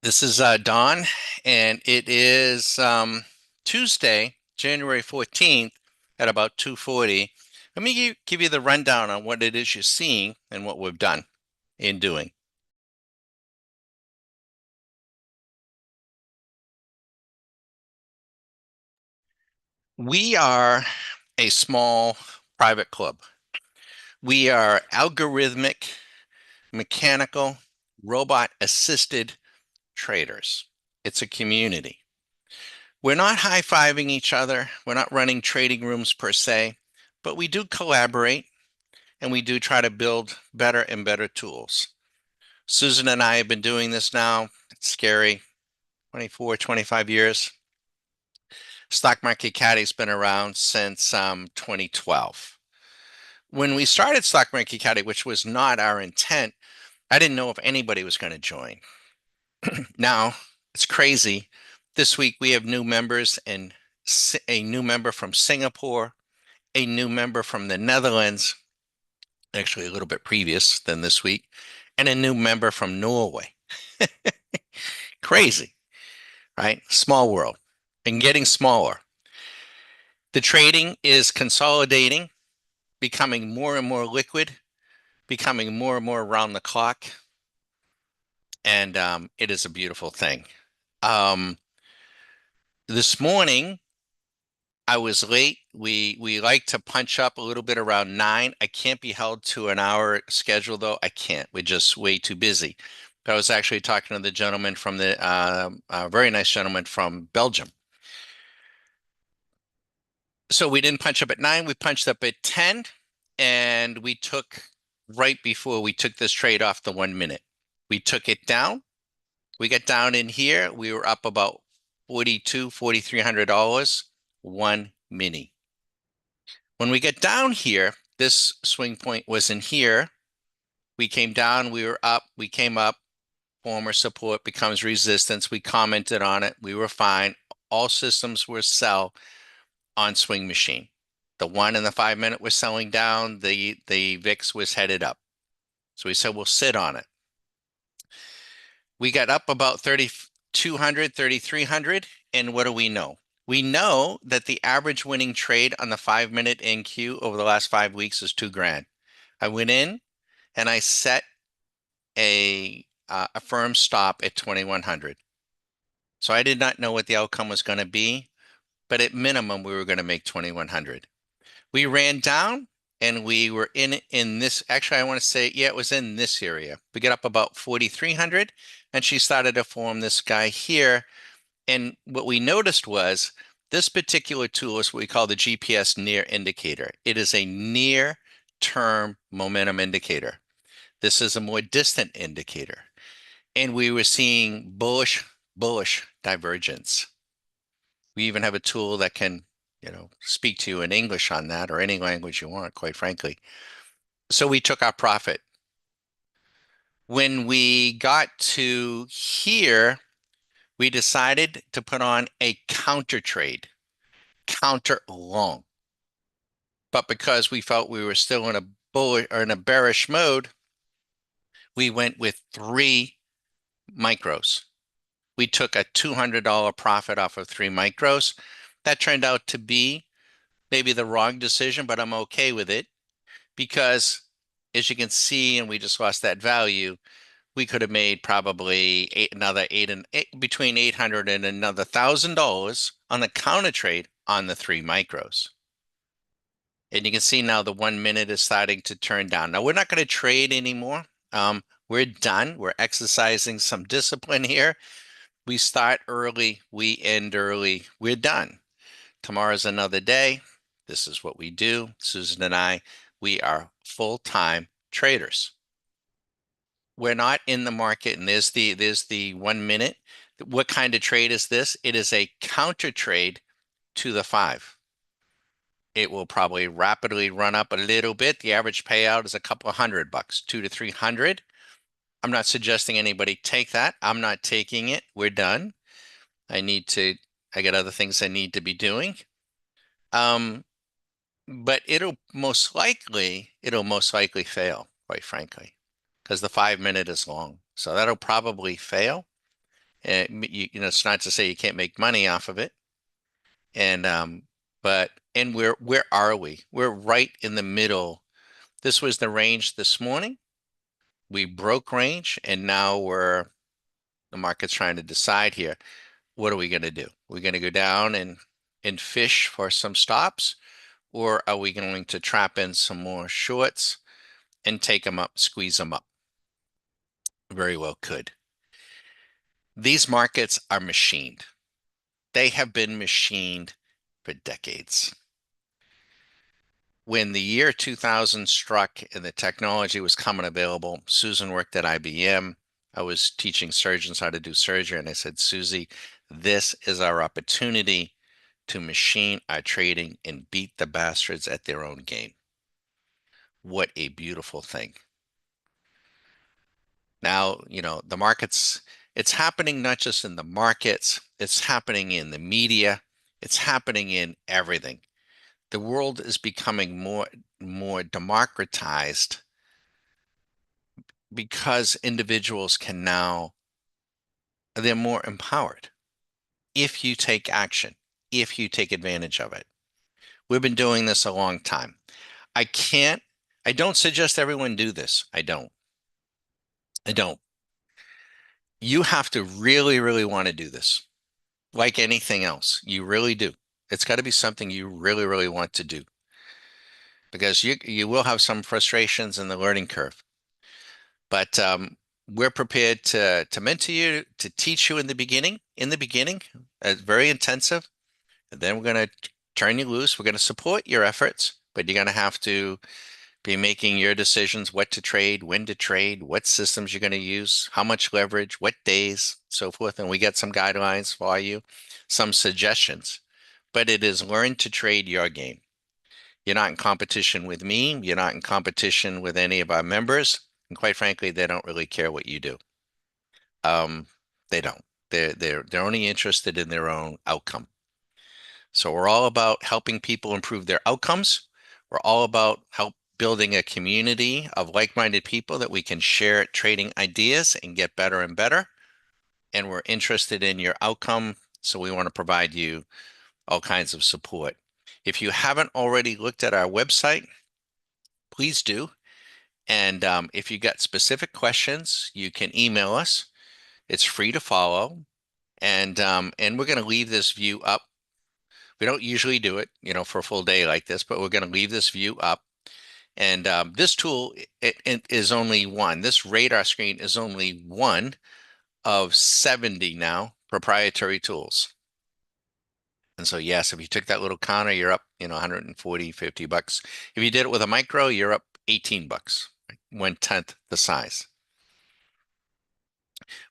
This is Don, and it is Tuesday, January 14th at about 2:40. Let me give you the rundown on what it is you're seeing and what we've done in doing. We are a small private club. We are algorithmic, mechanical, robot assisted traders. It's a community. We're not high-fiving each other. We're not running trading rooms per se, but we do collaborate and we do try to build better and better tools. Susan and I have been doing this now, it's scary, 24, 25 years. Stock Market Caddy's been around since 2012. When we started Stock Market Caddy, which was not our intent, I didn't know if anybody was going to join. Now, it's crazy. This week we have new members and a new member from Singapore, a new member from the Netherlands, actually a little bit previous than this week, and a new member from Norway. Crazy, right? Small world and getting smaller. The trading is consolidating, becoming more and more liquid, becoming more and more around the clock. And it is a beautiful thing. Um, this morning, I was late. We like to punch up a little bit around 9. I can't be held to an hour schedule though. I can't. We're just way too busy. But I was actually talking to the gentleman from the very nice gentleman from Belgium. So we didn't punch up at 9. We punched up at 10, and we took right before we took this trade off the 1 minute. We took it down. We got down in here. We were up about 42, $4,300, one mini. When we get down here, this swing point was in here. We came down, we were up, we came up, former support becomes resistance. We commented on it. We were fine. All systems were sell on Swing Machine. The 1 and the 5 minute was selling down. The VIX was headed up. So we said, we'll sit on it. We got up about 3,200, 3,300. And what do we know? We know that the average winning trade on the 5 minute NQ over the last 5 weeks is 2 grand. I went in and I set a firm stop at 2,100. So I did not know what the outcome was going to be, but at minimum, we were going to make 2,100. We ran down and we were in this, actually, I want to say, yeah, it was in this area. We get up about 4,300 and she started to form this guy here. And what we noticed was this particular tool is what we call the GPS near indicator. It is a near term momentum indicator. This is a more distant indicator. And we were seeing bullish divergence. We even have a tool that can, speak to you in English on that or any language you want, quite frankly. So we took our profit. When we got to here, we decided to put on a counter trade, counter long. But because we felt we were still in a bullish or in a bearish mode, we went with 3 micros. We took a $200 profit off of 3 micros. That turned out to be maybe the wrong decision, but I'm okay with it because as you can see, and we just lost that value, we could have made probably between 800 and another $1,000 on the counter trade on the 3 micros. And you can see now the 1 minute is starting to turn down. Now we're not going to trade anymore. We're done. We're exercising some discipline here. We start early, we end early, we're done. Tomorrow's another day. This is what we do. Susan and I, we are full-time traders. We're not in the market, and there's the 1 minute. What kind of trade is this? It is a counter trade to the 5. It will probably rapidly run up a little bit. The average payout is a couple of $100, 200 to 300. I'm not suggesting anybody take that. I'm not taking it. We're done. I got other things I need to be doing. But it'll most likely fail, quite frankly, because the 5 minute is long. So that'll probably fail. And it's not to say you can't make money off of it. And but and where are we? We're right in the middle. This was the range this morning. We broke range, and now the market's trying to decide here. What are we going to do? We're going to go down and fish for some stops, or are we going to trap in some more shorts and take them up, squeeze them up? Very well could. These markets are machined. They have been machined for decades. When the year 2000 struck and the technology was coming available, Susan worked at IBM. I was teaching surgeons how to do surgery, and I said, Susie, this is our opportunity to machine our trading and beat the bastards at their own game. What a beautiful thing. Now, the markets, it's happening not just in the markets, it's happening in the media, it's happening in everything. The world is becoming more democratized because individuals can now, they're more empowered if you take action, if you take advantage of it. We've been doing this a long time. I can't, I don't suggest everyone do this. I don't. I don't. You have to really, really want to do this. Like anything else, you really do. It's got to be something you really, really want to do because you will have some frustrations in the learning curve. But we're prepared to mentor you, to teach you in the beginning. Very intensive. And then we're going to turn you loose. We're going to support your efforts, but you're going to have to be making your decisions, what to trade, when to trade, what systems you're going to use, how much leverage, what days, so forth. And we get some guidelines for you, some suggestions. But it is learn to trade your game. You're not in competition with me. You're not in competition with any of our members. And quite frankly, they don't really care what you do. Um, they don't. They're only interested in their own outcome. So we're all about helping people improve their outcomes. We're all about help building a community of like-minded people that we can share trading ideas and get better and better. And we're interested in your outcome, so we want to provide you all kinds of support. If you haven't already looked at our website, please do. And if you got specific questions, you can email us. It's free to follow. And we're going to leave this view up. We don't usually do it, for a full day like this, but we're going to leave this view up. And this tool it is only one. This radar screen is only one of 70 now proprietary tools. And so, yes, if you took that little counter, you're up, 140, $50. If you did it with a micro, you're up $18, right? 1/10 the size.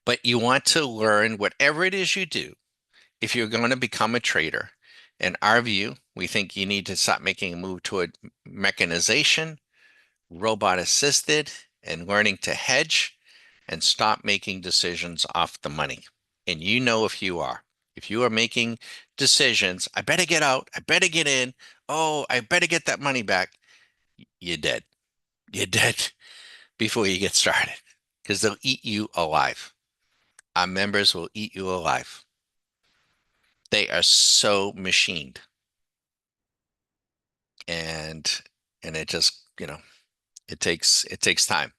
But you want to learn whatever it is you do. If you're going to become a trader, in our view, we think you need to stop making a move toward mechanization, robot assisted, and learning to hedge and stop making decisions off the money. And if you are. If you are making decisions, I better get out, I better get in, oh, I better get that money back, you're dead. You're dead before you get started because they'll eat you alive. Our members will eat you alive. They are so machined. And it just, it takes time.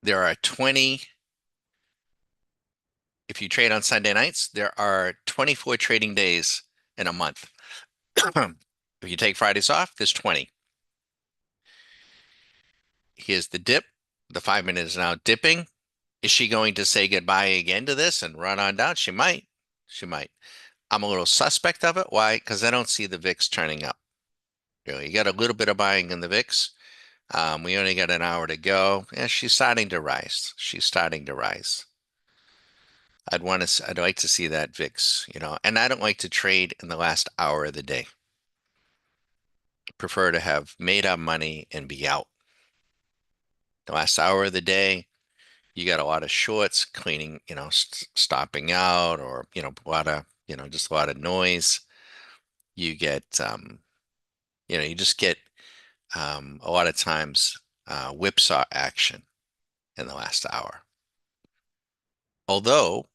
There are 20, if you trade on Sunday nights, there are 24 trading days in a month. If you take Fridays off, there's 20. Here's the dip. The 5 minute is now dipping. Is she going to say goodbye again to this and run on down? She might. She might. I'm a little suspect of it. Why? Because I don't see the VIX turning up. Really, you got a little bit of buying in the VIX. We only got an hour to go. Yeah, she's starting to rise. She's starting to rise. I'd like to see that VIX, and I don't like to trade in the last hour of the day. Prefer to have made our money and be out. The last hour of the day, you got a lot of shorts cleaning, stopping out or, a lot of, just a lot of noise. You get, you just get a lot of times whipsaw action. in the last hour. Although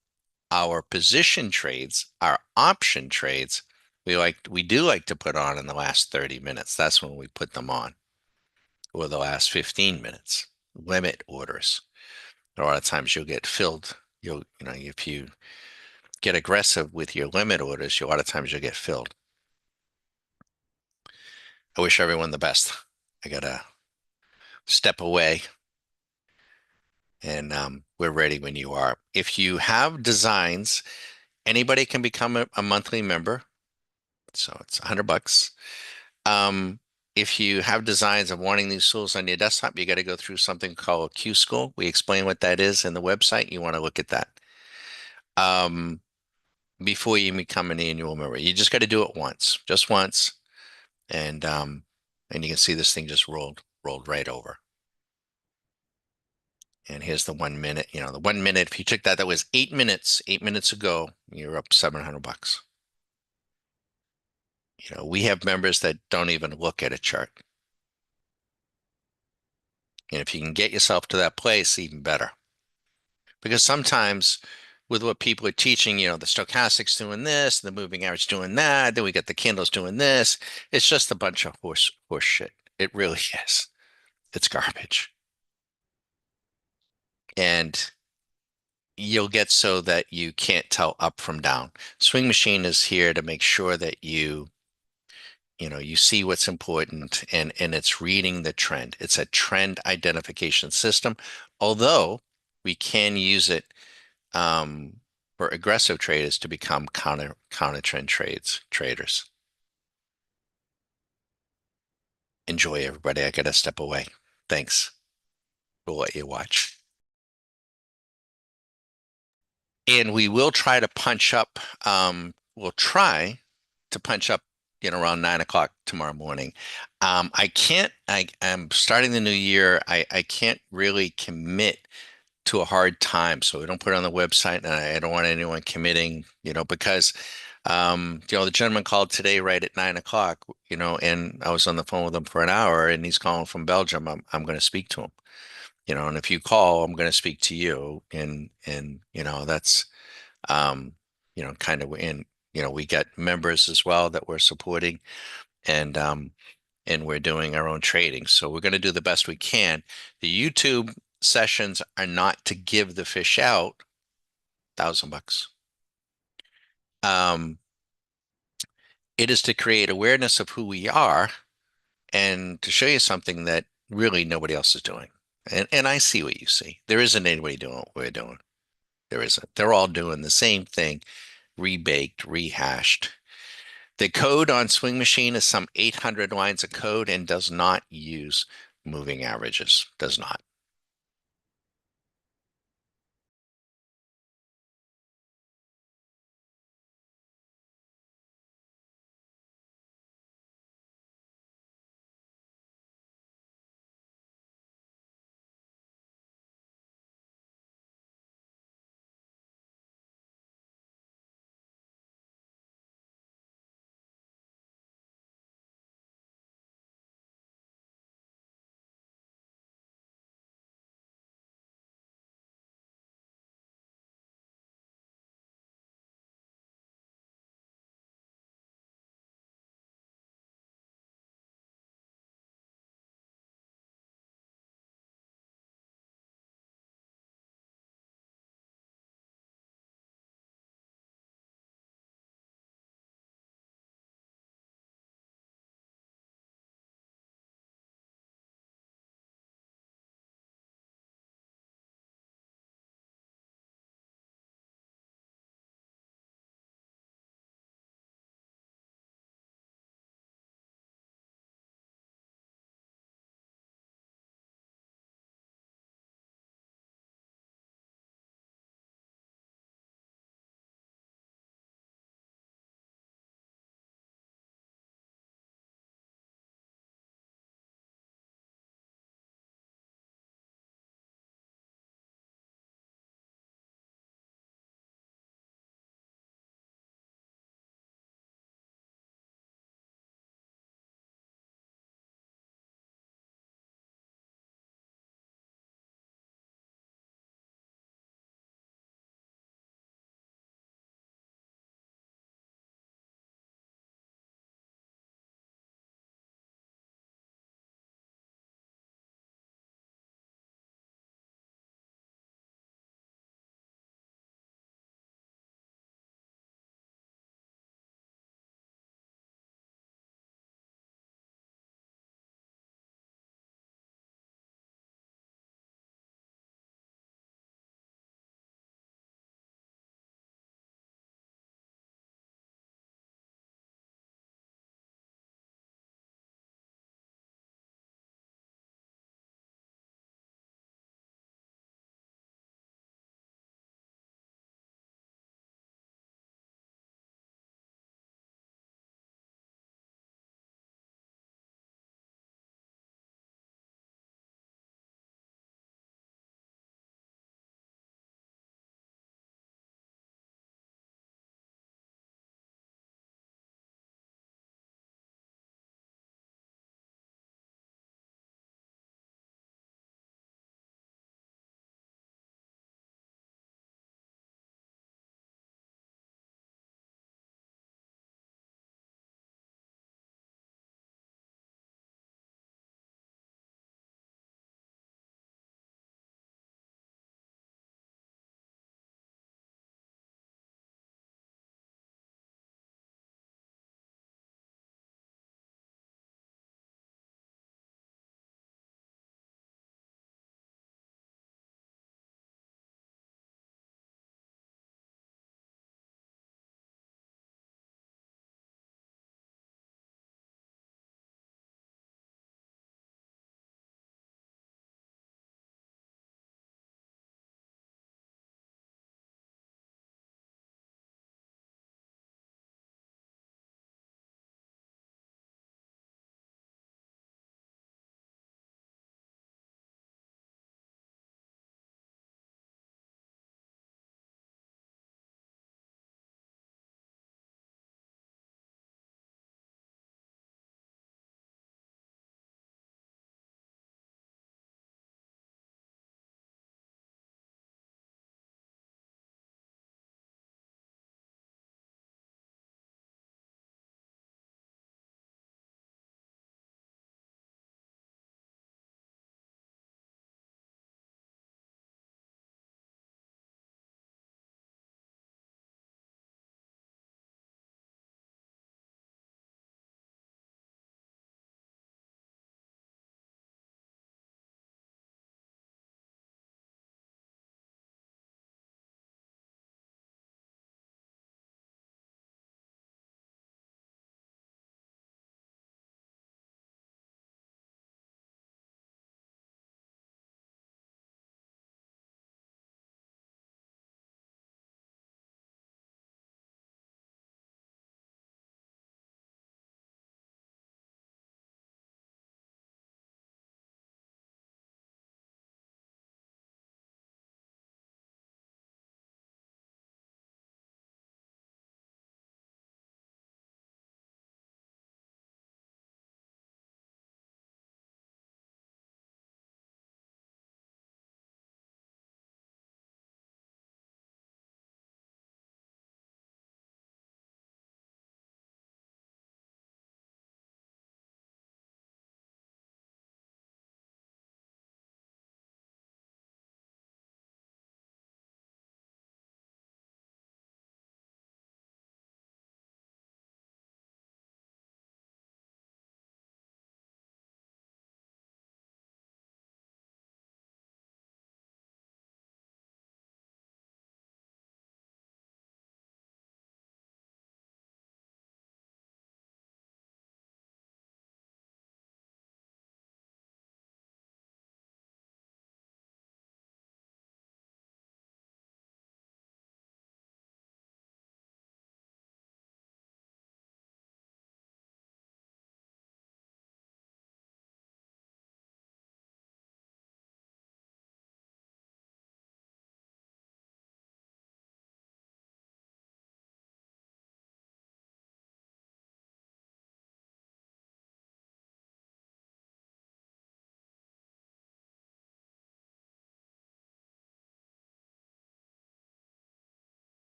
our position trades, our option trades, we do like to put on in the last 30 minutes. That's when we put them on, or the last 15 minutes. Limit orders. A lot of times you'll get filled. If you get aggressive with your limit orders, a lot of times you'll get filled. I wish everyone the best. I gotta step away, and we're ready when you are. If you have designs, anybody can become a monthly member. So it's $100. Um, if you have designs of wanting these tools on your desktop, you got to go through something called Q School. We explain what that is in the website. You want to look at that um, before you become an annual member. You just got to do it once, just once, and you can see this thing just rolled right over. And here's the 1 minute. The 1 minute. If you took that, that was 8 minutes. 8 minutes ago, you're up $700. We have members that don't even look at a chart. And if you can get yourself to that place, even better. Because sometimes with what people are teaching, the stochastics doing this, the moving average doing that, then we got the candles doing this. It's just a bunch of horse shit. It really is. It's garbage. And you'll get so that you can't tell up from down. Swing Machine is here to make sure that you see what's important, and it's reading the trend. It's a trend identification system, although we can use it for aggressive traders to become counter trend traders. Enjoy, everybody. I gotta step away. Thanks for what you watch. And we will try to punch up, we'll try to punch up, around 9 o'clock tomorrow morning. I'm starting the new year. I can't really commit to a hard time, so we don't put it on the website, and I don't want anyone committing, because the gentleman called today right at 9 o'clock, and I was on the phone with him for an hour, and he's calling from Belgium. I'm going to speak to him, and if you call, I'm going to speak to you, and that's kind of in, we got members as well that we're supporting, and we're doing our own trading. So we're going to do the best we can. The YouTube sessions are not to give the fish out, $1,000. Um, it is to create awareness of who we are and to show you something that really nobody else is doing. And I see what you see. There isn't anybody doing what we're doing. There isn't. They're all doing the same thing, rebaked, rehashed. The code on Swing Machine is some 800 lines of code and does not use moving averages. Does not.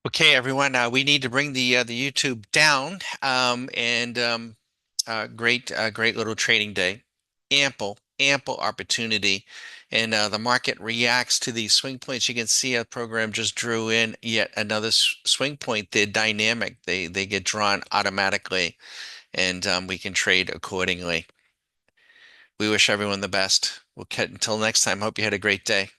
Okay, everyone, we need to bring the YouTube down. Great little trading day. Ample opportunity. And the market reacts to these swing points. You can see a program just drew in yet another swing point. They're dynamic. They get drawn automatically, and we can trade accordingly. We wish everyone the best. We'll catch until next time. Hope you had a great day.